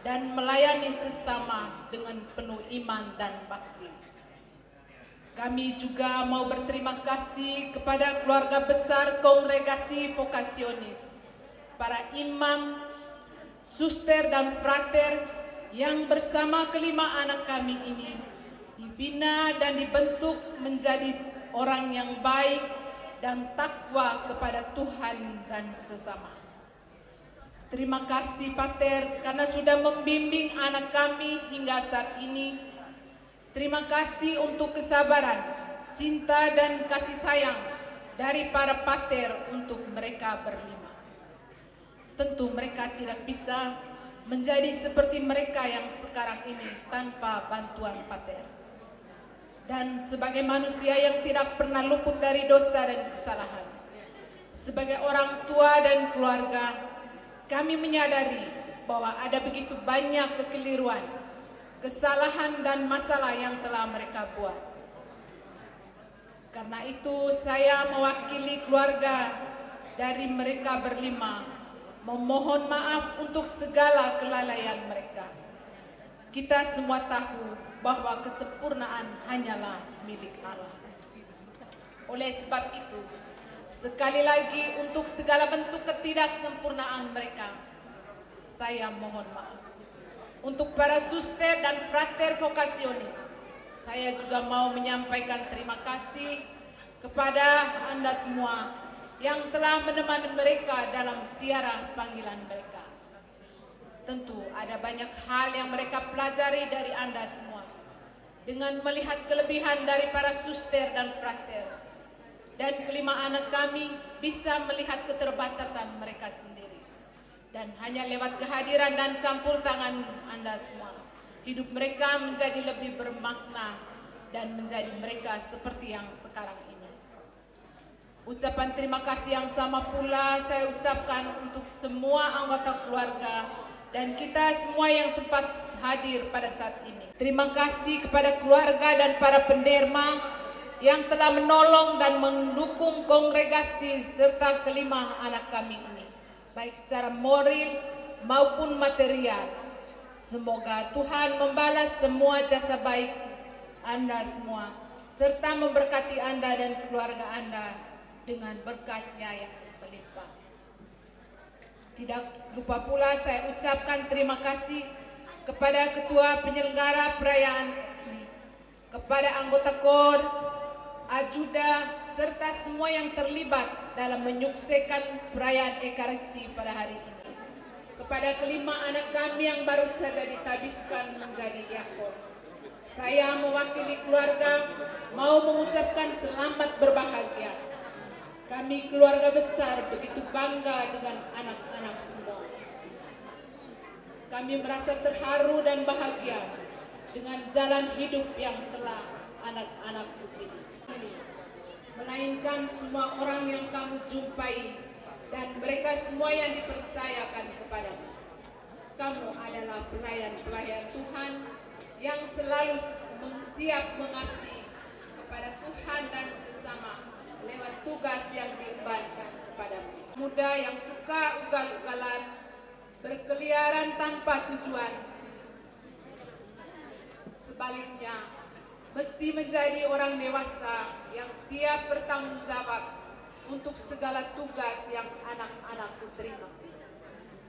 dan melayani sesama dengan penuh iman dan bakti. Kami juga mau berterima kasih kepada keluarga besar Kongregasi Vokasionis, para imam, suster dan frater yang bersama ke-5 anak kami ini dibina dan dibentuk menjadi orang yang baik dan takwa kepada Tuhan dan sesama. Terima kasih Pater karena sudah membimbing anak kami hingga saat ini. Terima kasih untuk kesabaran, cinta dan kasih sayang dari para pater untuk mereka berlima. Tentu mereka tidak bisa menjadi seperti mereka yang sekarang ini tanpa bantuan pater. Dan sebagai manusia yang tidak pernah luput dari dosa dan kesalahan, sebagai orang tua dan keluarga, kami menyadari bahwa ada begitu banyak kekeliruan, kesalahan dan masalah yang telah mereka buat. Karena itu saya mewakili keluarga dari mereka berlima memohon maaf untuk segala kelalaian mereka. Kita semua tahu bahwa kesempurnaan hanyalah milik Allah. Oleh sebab itu, sekali lagi untuk segala bentuk ketidaksempurnaan mereka, saya mohon maaf. Untuk para suster dan frater vokasionis, saya juga mau menyampaikan terima kasih kepada Anda semua yang telah menemani mereka dalam ziarah panggilan mereka. Tentu ada banyak hal yang mereka pelajari dari Anda semua. Dengan melihat kelebihan dari para suster dan frater, dan ke-5 anak kami bisa melihat keterbatasan mereka sendiri. Dan hanya lewat kehadiran dan campur tangan Anda semua, hidup mereka menjadi lebih bermakna dan menjadi mereka seperti yang sekarang ini. Ucapan terima kasih yang sama pula saya ucapkan untuk semua anggota keluarga dan kita semua yang sempat hadir pada saat ini. Terima kasih kepada keluarga dan para penderma yang telah menolong dan mendukung kongregasi serta ke-5 anak kami ini, baik secara moral maupun material. Semoga Tuhan membalas semua jasa baik Anda semua, serta memberkati Anda dan keluarga Anda dengan berkat-Nya yang berlimpah. Tidak lupa pula saya ucapkan terima kasih kepada Ketua Penyelenggara perayaan ini, kepada anggota KOR, ajuda, serta semua yang terlibat dalam menyukseskan perayaan Ekaristi pada hari ini. Kepada ke-5 anak kami yang baru saja ditabiskan menjadi diakon, saya mewakili keluarga mau mengucapkan selamat berbahagia. Kami keluarga besar begitu bangga dengan anak-anak semua. Kami merasa terharu dan bahagia dengan jalan hidup yang telah anak-anakku pilih. Melainkan semua orang yang kamu jumpai dan mereka semua yang dipercayakan kepadamu. Kamu adalah pelayan-pelayan Tuhan yang selalu siap mengabdi kepada Tuhan dan sesama lewat tugas yang diembankan kepadamu. Muda yang suka ugal-ugalan, berkeliaran tanpa tujuan. Sebaliknya, mesti menjadi orang dewasa yang siap bertanggung jawab untuk segala tugas yang anak-anakku terima.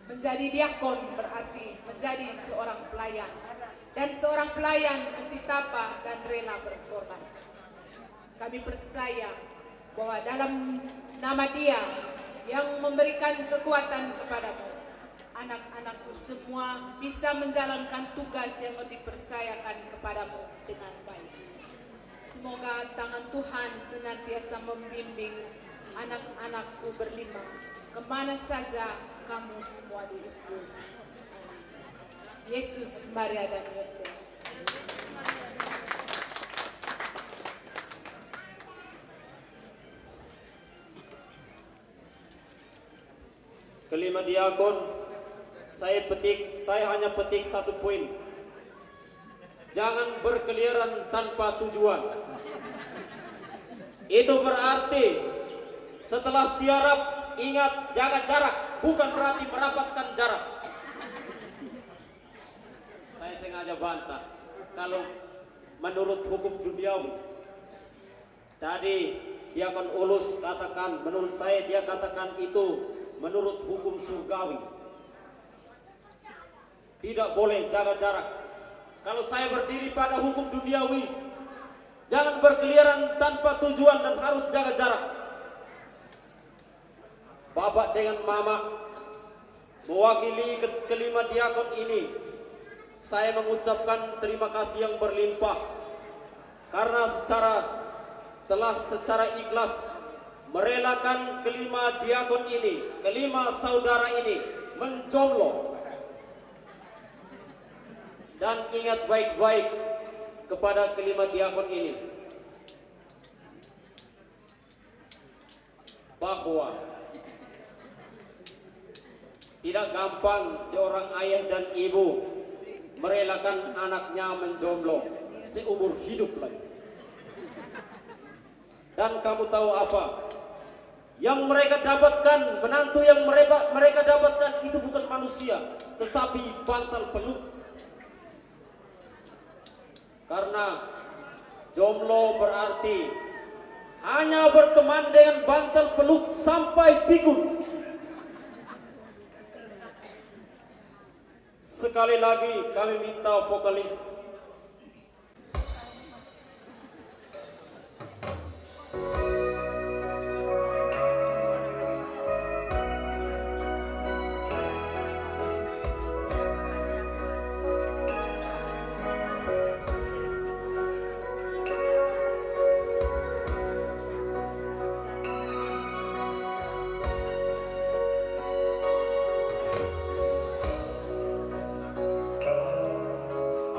Menjadi diakon berarti menjadi seorang pelayan, dan seorang pelayan mesti tabah dan rela berkorban. Kami percaya bahwa dalam nama Dia yang memberikan kekuatan kepadamu, anak-anakku semua bisa menjalankan tugas yang dipercayakan kepadamu dengan baik. Semoga tangan Tuhan senantiasa membimbing anak-anakku berlima kemana saja kamu semua diutus. Amin. Yesus, Maria, dan Yosef. Kelima diakon, saya hanya petik satu poin. Jangan berkeliaran tanpa tujuan. Itu berarti setelah tiarap ingat jaga jarak, bukan berarti merapatkan jarak. Saya sengaja bantah kalau menurut hukum duniawi. Tadi Diakon Ulus katakan, menurut saya dia katakan itu menurut hukum surgawi. Tidak boleh jaga jarak. Kalau saya berdiri pada hukum duniawi, jangan berkeliaran tanpa tujuan dan harus jaga jarak. Bapak dengan Mama mewakili kelima diakon ini, saya mengucapkan terima kasih yang berlimpah karena telah secara ikhlas merelakan kelima diakon ini, kelima saudara ini menjomblo. Dan ingat baik-baik kepada kelima diakon ini bahwa tidak gampang seorang ayah dan ibu merelakan anaknya menjomblo seumur hidup lagi. Dan kamu tahu apa? Yang mereka dapatkan, menantu yang mereka dapatkan itu bukan manusia, tetapi bantal peluk. Karena jomblo berarti hanya berteman dengan bantal peluk sampai pikun. Sekali lagi kami minta vokalis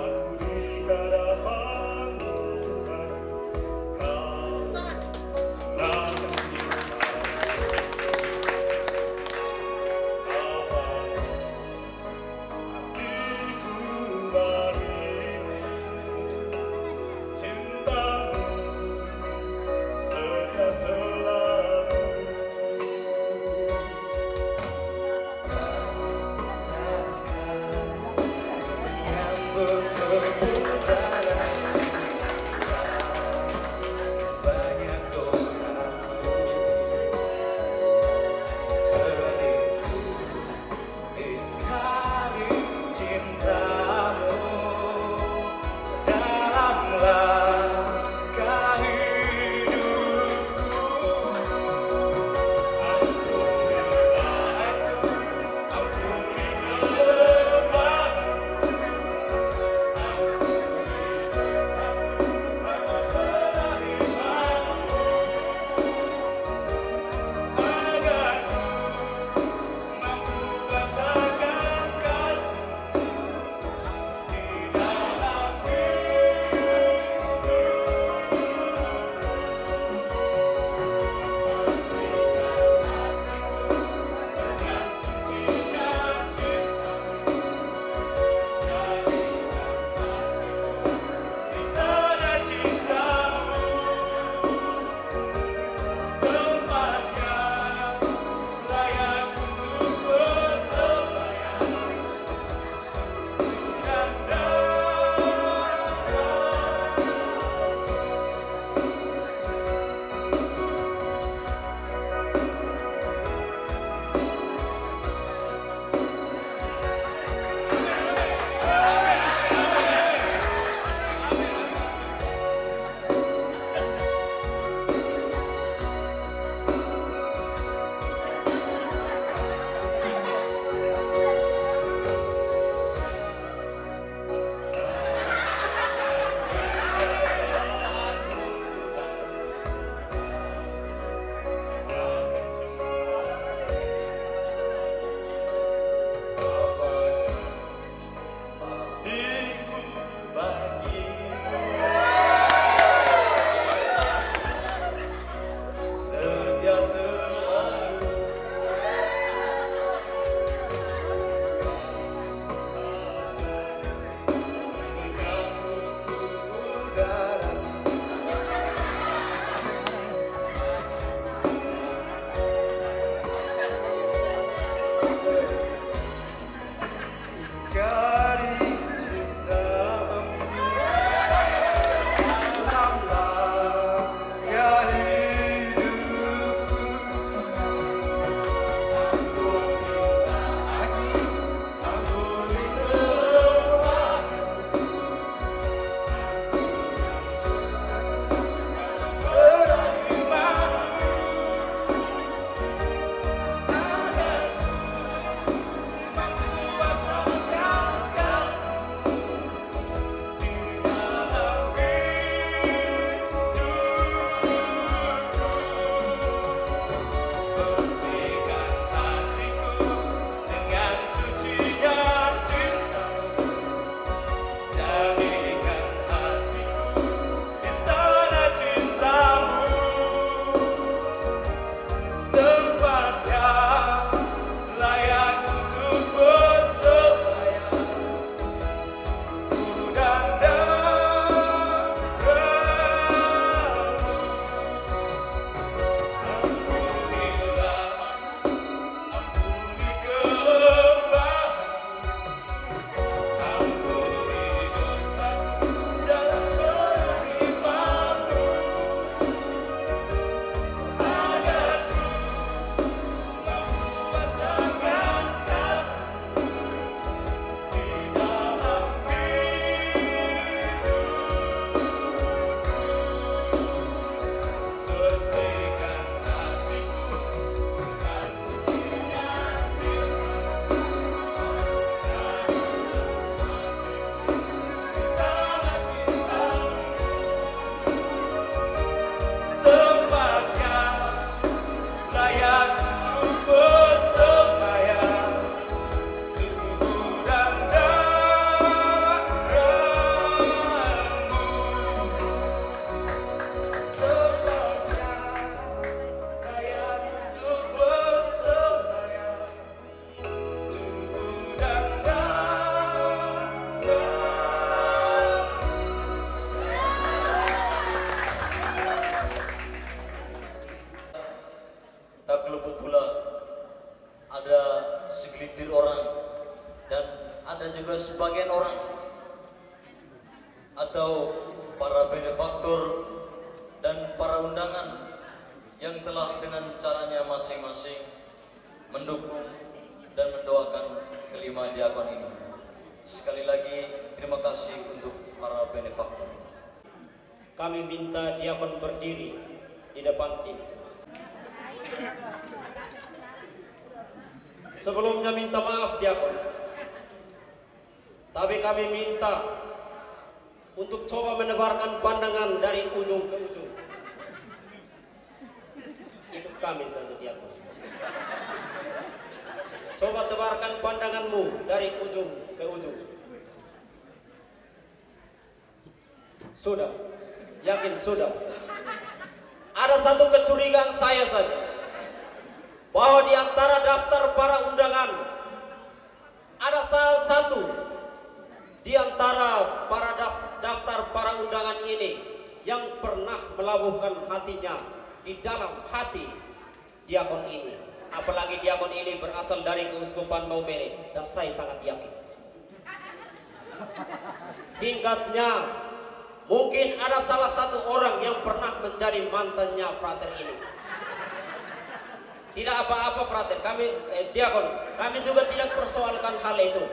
Aku juga sebagian orang atau para benefaktor dan para undangan yang telah dengan caranya masing-masing mendukung dan mendoakan kelima diakon ini. Sekali lagi terima kasih untuk para benefaktor. Kami minta diakon berdiri di depan sini. Sebelumnya minta maaf diakon, tapi kami minta untuk coba menebarkan pandangan dari ujung ke ujung. Itu kami saja diakon. Coba tebarkan pandanganmu dari ujung ke ujung. Sudah, yakin sudah. Ada satu kecurigaan saya saja, bahwa di antara daftar para undangan ada salah satu di antara para daftar para undangan ini yang pernah melabuhkan hatinya di dalam hati diakon ini. Apalagi diakon ini berasal dari Keuskupan Maumere, dan saya sangat yakin. Singkatnya, mungkin ada salah satu orang yang pernah menjadi mantannya frater ini. Tidak apa-apa frater, kami diakon, kami juga tidak persoalkan hal itu.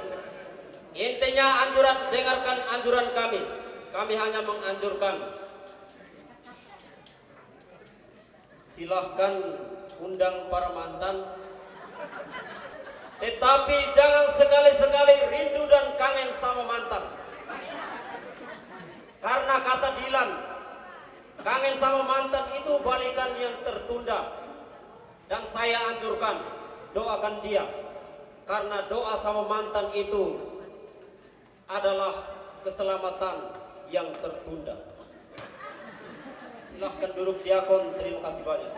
Intinya dengarkan anjuran kami. Kami hanya menganjurkan, silahkan undang para mantan, tetapi jangan sekali-sekali rindu dan kangen sama mantan. Karena kata Dilan, kangen sama mantan itu balikan yang tertunda. Dan saya anjurkan, doakan dia, karena doa sama mantan itu adalah keselamatan yang tertunda. Silahkan duduk diakon, terima kasih banyak.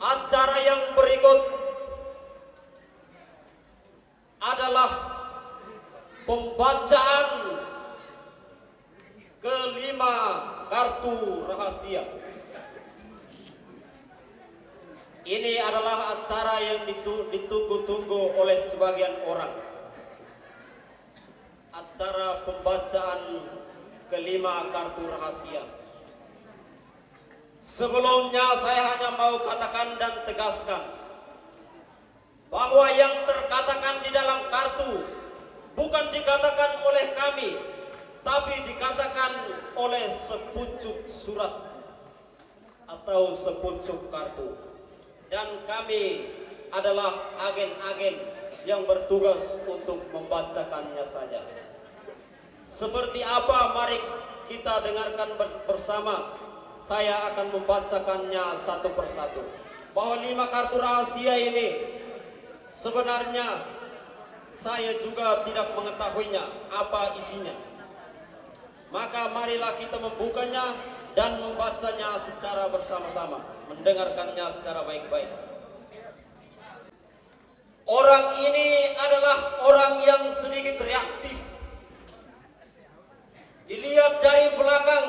Acara yang berikut adalah pembacaan kelima kartu rahasia. Ini adalah acara yang ditunggu-tunggu oleh sebagian orang. Acara pembacaan kelima kartu rahasia. Sebelumnya saya hanya mau katakan dan tegaskan bahwa yang terkatakan di dalam kartu bukan dikatakan oleh kami, tapi dikatakan oleh sepucuk surat atau sepucuk kartu. Dan kami adalah agen-agen yang bertugas untuk membacakannya saja. Seperti apa, mari kita dengarkan bersama. Saya akan membacakannya satu persatu. Bahwa 5 kartu rahasia ini sebenarnya saya juga tidak mengetahuinya apa isinya. Maka marilah kita membukanya dan membacanya secara bersama-sama, mendengarkannya secara baik-baik. Orang ini adalah orang yang sedikit reaktif. Dilihat dari belakang,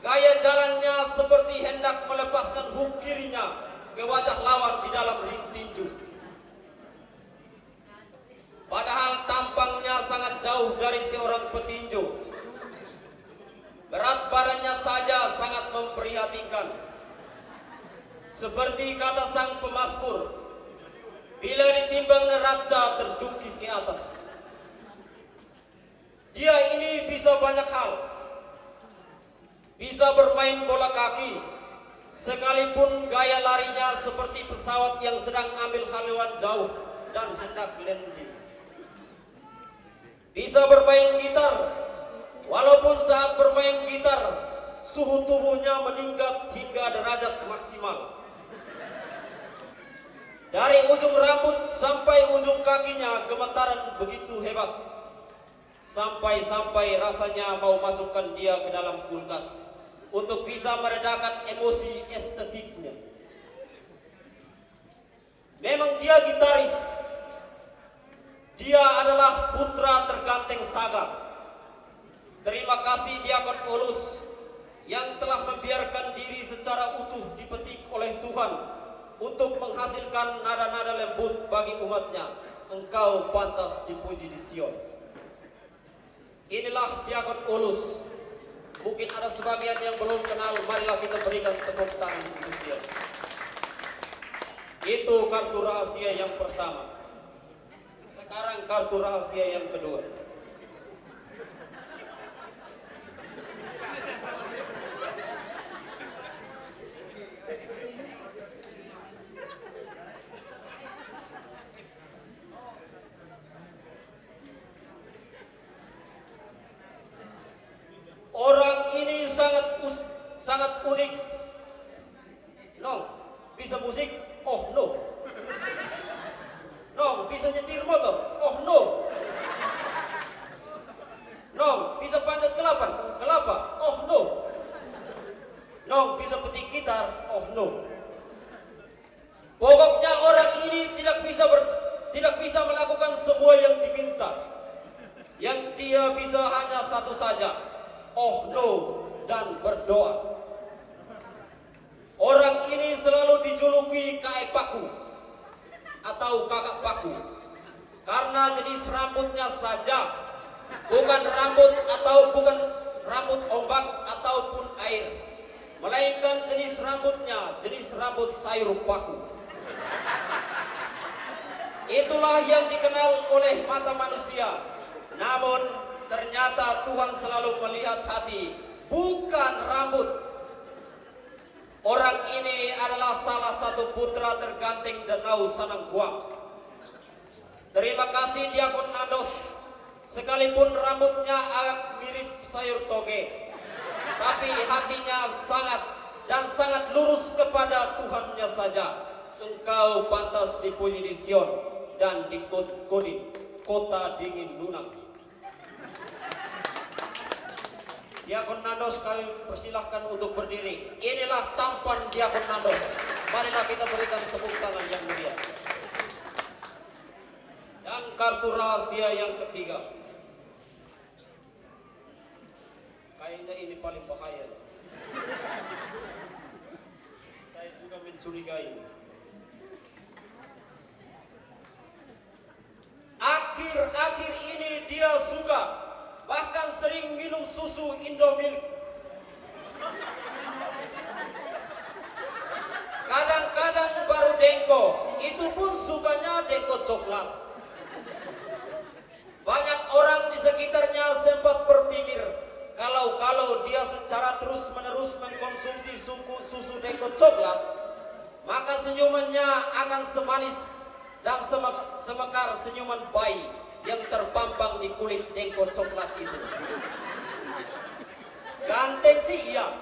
gaya jalannya seperti hendak melepaskan hook kirinya ke wajah lawan di dalam ring tinju. Padahal tampangnya sangat jauh dari seorang petinju. Berat badannya saja sangat memprihatinkan. Seperti kata sang pemazmur, bila ditimbang neraca terjungkit ke atas. Dia ini bisa banyak hal. Bisa bermain bola kaki, sekalipun gaya larinya seperti pesawat yang sedang ambil haluan jauh dan hendak landing. Bisa bermain gitar, walaupun saat bermain gitar suhu tubuhnya meningkat hingga derajat maksimal. Dari ujung rambut sampai ujung kakinya gemetaran begitu hebat, sampai-sampai rasanya mau masukkan dia ke dalam kulkas untuk bisa meredakan emosi estetiknya. Memang dia gitaris. Dia adalah putra terganteng Saga. Terima kasih Diakon Ulus yang telah membiarkan diri secara utuh dipetik oleh Tuhan untuk menghasilkan nada-nada lembut bagi umatnya engkau pantas dipuji di Sion. Inilah Diakon Ulus. Mungkin ada sebagian yang belum kenal, marilah kita berikan tepuk tangan untuk dia. Itu kartu rahasia yang pertama. Sekarang kartu rahasia yang kedua. Orang ini sangat unik. No, bisa musik? Oh no. No, bisa nyetir motor? Oh no. No, bisa panjat kelapa? Oh no. No, bisa petik gitar? Oh no. Pokoknya orang ini tidak bisa melakukan semua yang diminta. Yang dia bisa hanya satu saja. Oh no, dan berdoa. Orang ini selalu dijuluki Kaek Paku atau Kakak Paku karena jenis rambutnya saja, bukan rambut ombak ataupun air, melainkan jenis rambut sayur paku. Itulah yang dikenal oleh mata manusia. Namun ternyata Tuhan selalu melihat hati, bukan rambut. Orang ini adalah salah satu putra terganteng Danau Sanangguang. Terima kasih Diakon Nandos. Sekalipun rambutnya agak mirip sayur toge, tapi hatinya sangat lurus kepada Tuhannya saja. Engkau pantas dipuji di Sion dan di Kodin, kota dingin lunak. Diakon Nandos kami persilahkan untuk berdiri. Inilah tampan Diakon Nandos. Marilah kita berikan tepuk tangan yang meriah. Dan kartu rahasia yang ketiga. Kayaknya ini paling bahaya. Saya juga mencurigai. Akhir-akhir ini dia suka, bahkan sering minum susu Indomilk. Kadang-kadang baru dengko, itu pun sukanya dengko coklat. Banyak orang di sekitarnya sempat berpikir kalau dia secara terus-menerus mengkonsumsi susu dengko coklat, maka senyumannya akan semanis dan semekar senyuman bayi yang terpampang di kulit dengko coklat itu. Ganteng sih iya.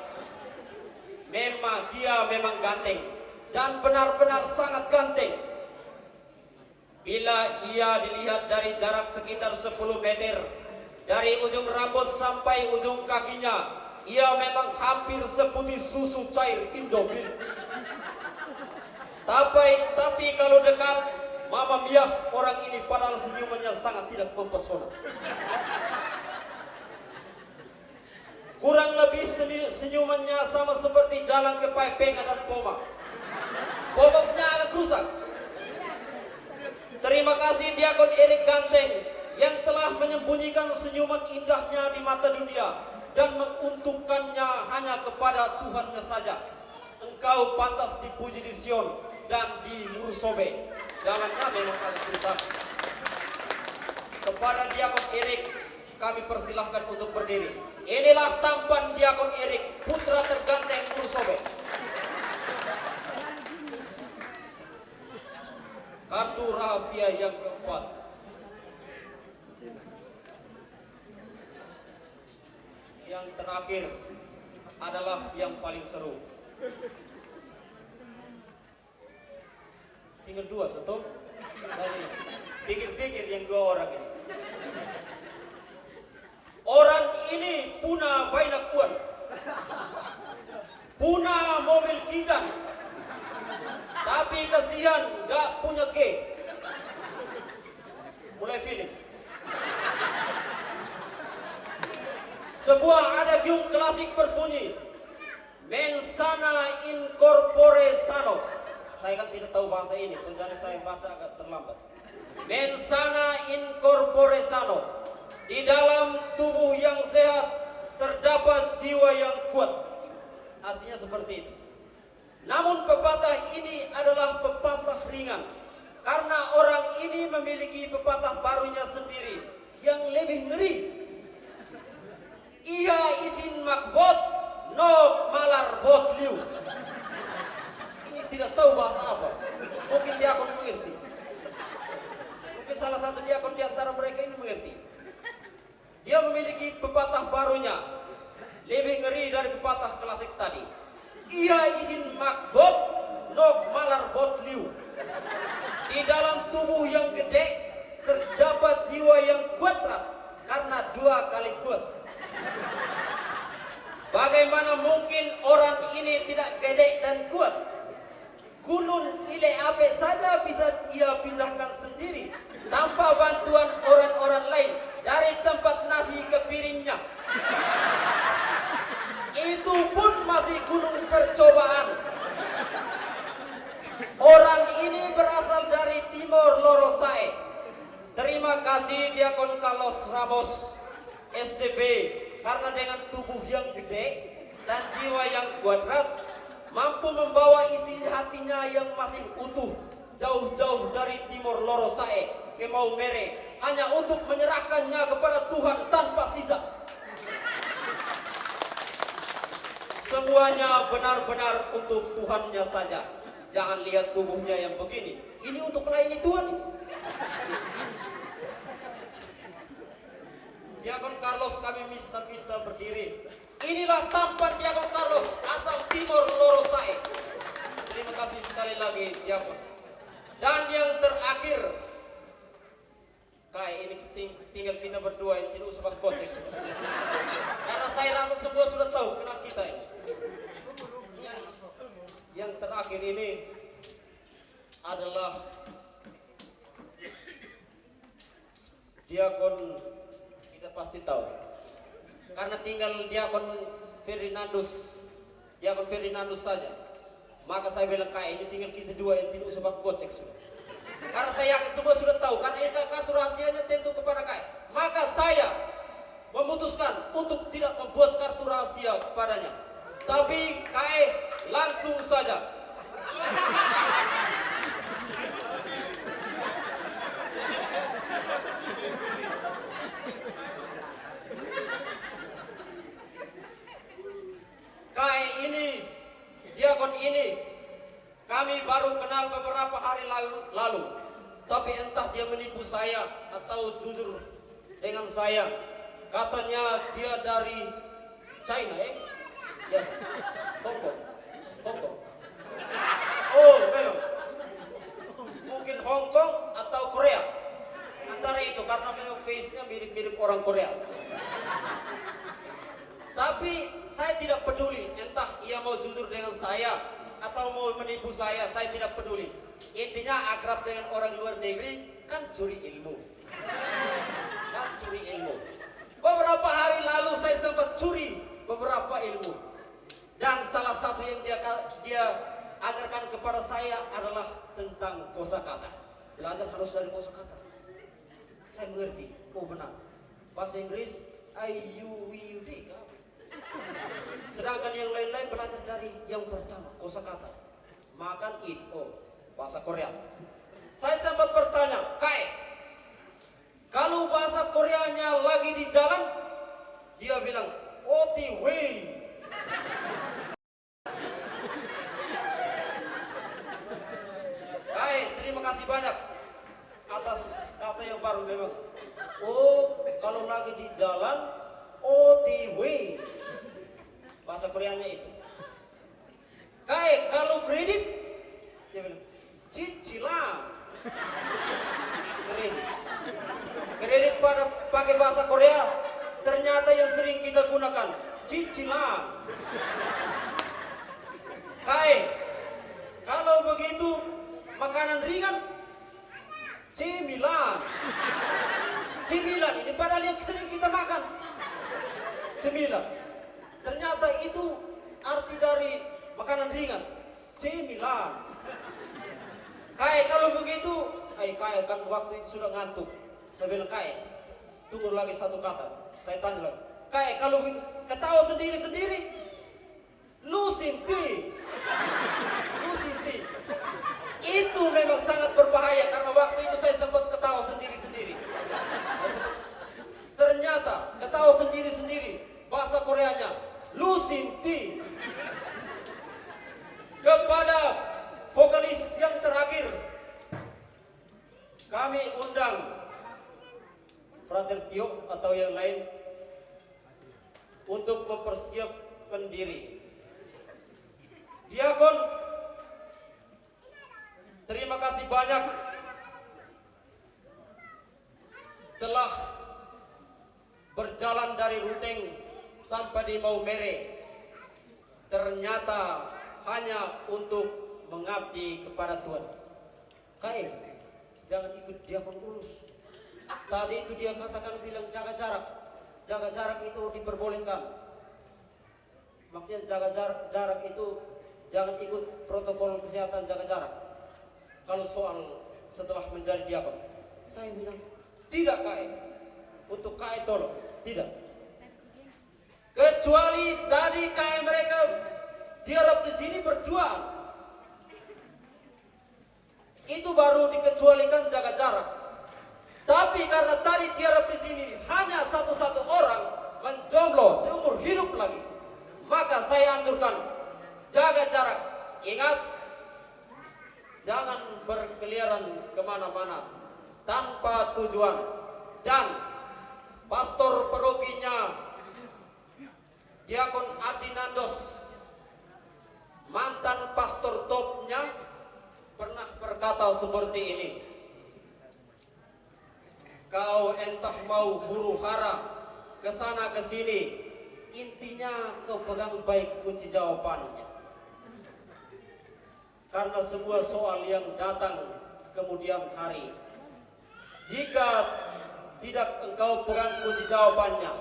Dia memang ganteng dan benar-benar sangat ganteng. Bila ia dilihat dari jarak sekitar 10 meter, dari ujung rambut sampai ujung kakinya, ia memang hampir seputih susu cair Indomilk. Tapi kalau dekat, Mama Mia, orang ini padahal senyumannya sangat tidak mempesona. Kurang lebih senyumannya sama seperti jalan ke Paipenga dan Poma. Pokoknya agak rusak. Terima kasih Diakon Erik Ganteng yang telah menyembunyikan senyuman indahnya di mata dunia dan menguntukkannya hanya kepada Tuhannya saja. Engkau pantas dipuji di Sion dan di Murusobe. Jalannya memang agak rusak. Kepada Diakon Erik kami persilahkan untuk berdiri. Inilah tampan Diakon Erik, putra terganteng Murusobe. Kartu rahasia yang keempat. Yang terakhir adalah yang paling seru. Tinggal dua, satu. Pikir-pikir yang dua orang ini. Orang ini punya banyak uang, punya mobil kijang, tapi kasihan gak punya G. Mulai feeling. Sebuah adagium klasik berbunyi, mensana in corpore sano. Saya kan tidak tahu bahasa ini, jadi saya baca agak terlambat. Mensana in corpore sano. Di dalam tubuh yang sehat terdapat jiwa yang kuat. Artinya seperti itu. Namun pepatah ini adalah pepatah ringan. Karena orang ini memiliki pepatah barunya sendiri yang lebih ngeri. Ia isin makbot, nok malar bot liu. Ini tidak tahu bahasa apa. Mungkin dia akan mengerti. Mungkin salah satu diakon di antara mereka ini mengerti. Dia memiliki pepatah barunya, lebih ngeri dari pepatah klasik tadi. Ia isin makbot, nok malar bot liu. Di dalam tubuh yang gede terdapat jiwa yang kuat karena 2 kali kuat. Bagaimana mungkin orang ini tidak gede dan kuat? Gunung ile ape saja bisa ia pindahkan sendiri tanpa bantuan orang-orang lain dari tempat nasi ke piringnya. Itu pun masih gunung percobaan. Orang ini berasal dari Timor Lorosae. Terima kasih Diakon Carlos Ramos SDV, karena dengan tubuh yang gede dan jiwa yang kuadrat mampu membawa isi hatinya yang masih utuh jauh-jauh dari Timor Lorosae ke Maumere hanya untuk menyerahkannya kepada Tuhan tanpa sisa. Semuanya benar-benar untuk Tuhannya saja. Jangan lihat tubuhnya yang begini. Ini untuk melayani Tuhan. Diakon Carlos kami minta berdiri. Inilah tampan Diakon Carlos asal Timor Lorosae. Terima kasih sekali lagi Diakon. Dan yang terakhir, kayak ini tinggal kita berdua yang tidak usah pakai gocek. Karena saya rasa semua sudah tahu kenal kita ini. Yang terakhir ini adalah Diakon, kita pasti tahu. Karena tinggal Diakon Ferdinandus saja. Maka saya bilang kayak ini tinggal kita dua yang tidak usah pakai gocek sudah. Karena saya yakin semua sudah tahu. Karena ini kartu rahasianya tentu kepada Kai. Maka saya memutuskan untuk tidak membuat kartu rahasia kepadanya. Tapi Kai langsung saja. Kai ini, Diakon ini, kami baru kenal beberapa hari lalu. Tapi entah dia menipu saya atau jujur dengan saya. Katanya dia dari China, ya, Hong Kong. Oh, memang. Mungkin Hong Kong atau Korea. Antara itu karena memang face-nya mirip-mirip orang Korea. Tapi saya tidak peduli entah ia mau jujur dengan saya atau mau menipu saya tidak peduli. Intinya akrab dengan orang luar negeri kan curi ilmu. Beberapa hari lalu saya sempat curi beberapa ilmu. Dan salah satu yang dia ajarkan kepada saya adalah tentang kosakata. Belajar harus dari kosakata. Saya mengerti. Oh benar. Bahasa Inggris IUWD. Sedangkan yang lain-lain belajar dari yang pertama, kosakata. Makan eat, bahasa Korea. Saya sempat bertanya, Kai, kalau bahasa Koreanya lagi di jalan, dia bilang, OTW. Kai, terima kasih banyak atas kata yang baru memang. Oh, kalau lagi di jalan, OTW. Bahasa Koreanya itu. Kai, kalau kredit, dia bilang, cicilan. Kredit pada pakai bahasa Korea, ternyata yang sering kita gunakan, cicilan. Kai, kalau begitu, makanan ringan, cemilan. Cemilan ini padahal yang sering kita makan. Cemilan. Ternyata itu arti dari makanan ringan, cemilan. Kayak kalau begitu Kai kan waktu itu sudah ngantuk. Saya bilang, Kai, tunggu lagi satu kata. Saya tanya lagi, Kai, kalau ketawa sendiri-sendiri, lu Sinti. Itu memang sangat berbahaya karena waktu itu saya sempat ketawa sendiri-sendiri. Ternyata ketawa sendiri-sendiri bahasa Koreanya Lu Sinti. Kepada vokalis yang terakhir kami undang Frater Tio atau yang lain untuk mempersiapkan diri. Diakon, terima kasih banyak telah berjalan dari Ruteng sampai di Maumere. Ternyata hanya untuk mengabdi kepada Tuhan. Kai, jangan ikut diakon ulus. Tadi itu dia katakan bilang jaga jarak. Jaga jarak itu diperbolehkan. Maksudnya jaga jarak itu jangan ikut protokol kesehatan jaga jarak. Kalau soal setelah menjadi diakon, saya bilang tidak Kai. Untuk Kai tolong, tidak. Kecuali tadi Kai mereka diharap di sini berdua. Itu baru dikecualikan jaga jarak. Tapi karena tadi tiarap di sini hanya satu-satu orang menjomblo seumur hidup lagi, maka saya anjurkan jaga jarak. Ingat, jangan berkeliaran kemana-mana tanpa tujuan. Dan pastor parokinya Diakon Adi Nandos, mantan pastor topnya, pernah berkata seperti ini. Kau entah mau huru hara kesana kesini, intinya kau pegang baik kunci jawabannya. Karena sebuah soal yang datang kemudian hari, jika tidak engkau pegang kunci jawabannya,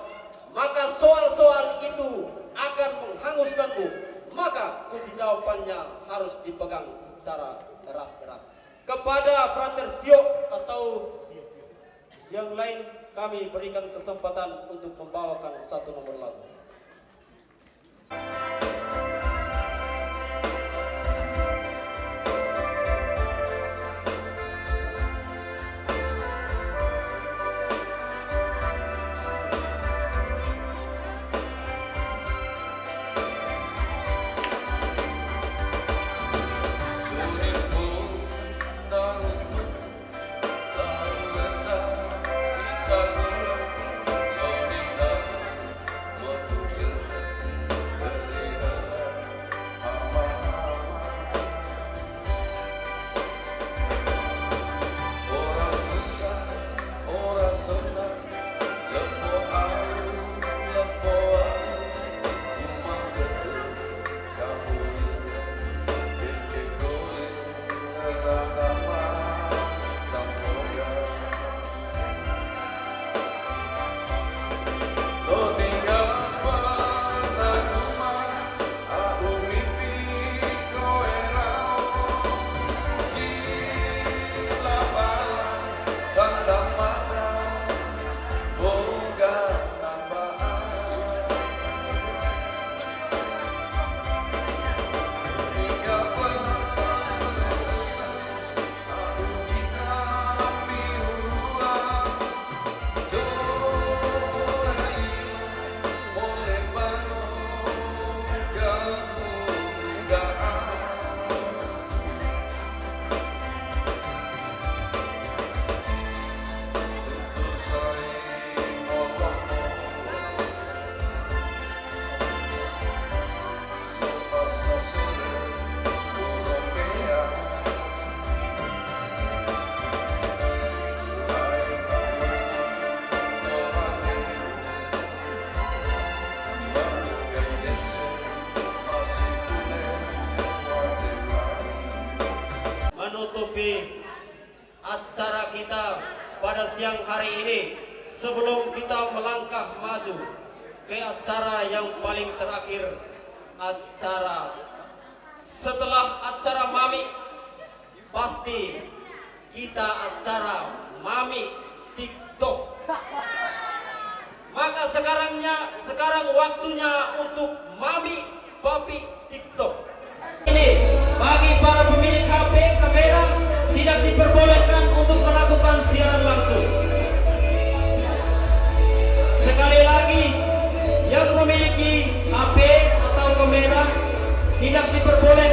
maka soal-soal itu akan menghanguskanmu. Maka kunci jawabannya harus dipegang secara erat-erat. Kepada Frater Tio atau yang lain, kami berikan kesempatan untuk membawakan satu nomor lagu. Acara kita pada siang hari ini, sebelum kita melangkah maju ke acara yang paling terakhir, setelah acara Mami, pasti kita kita acara Mami TikTok. Maka sekarang waktunya untuk Mami Papi TikTok. Ini bagi para pemilik HP kamera tidak diperbolehkan untuk melakukan siaran langsung. Sekali lagi, yang memiliki HP atau kamera tidak diperbolehkan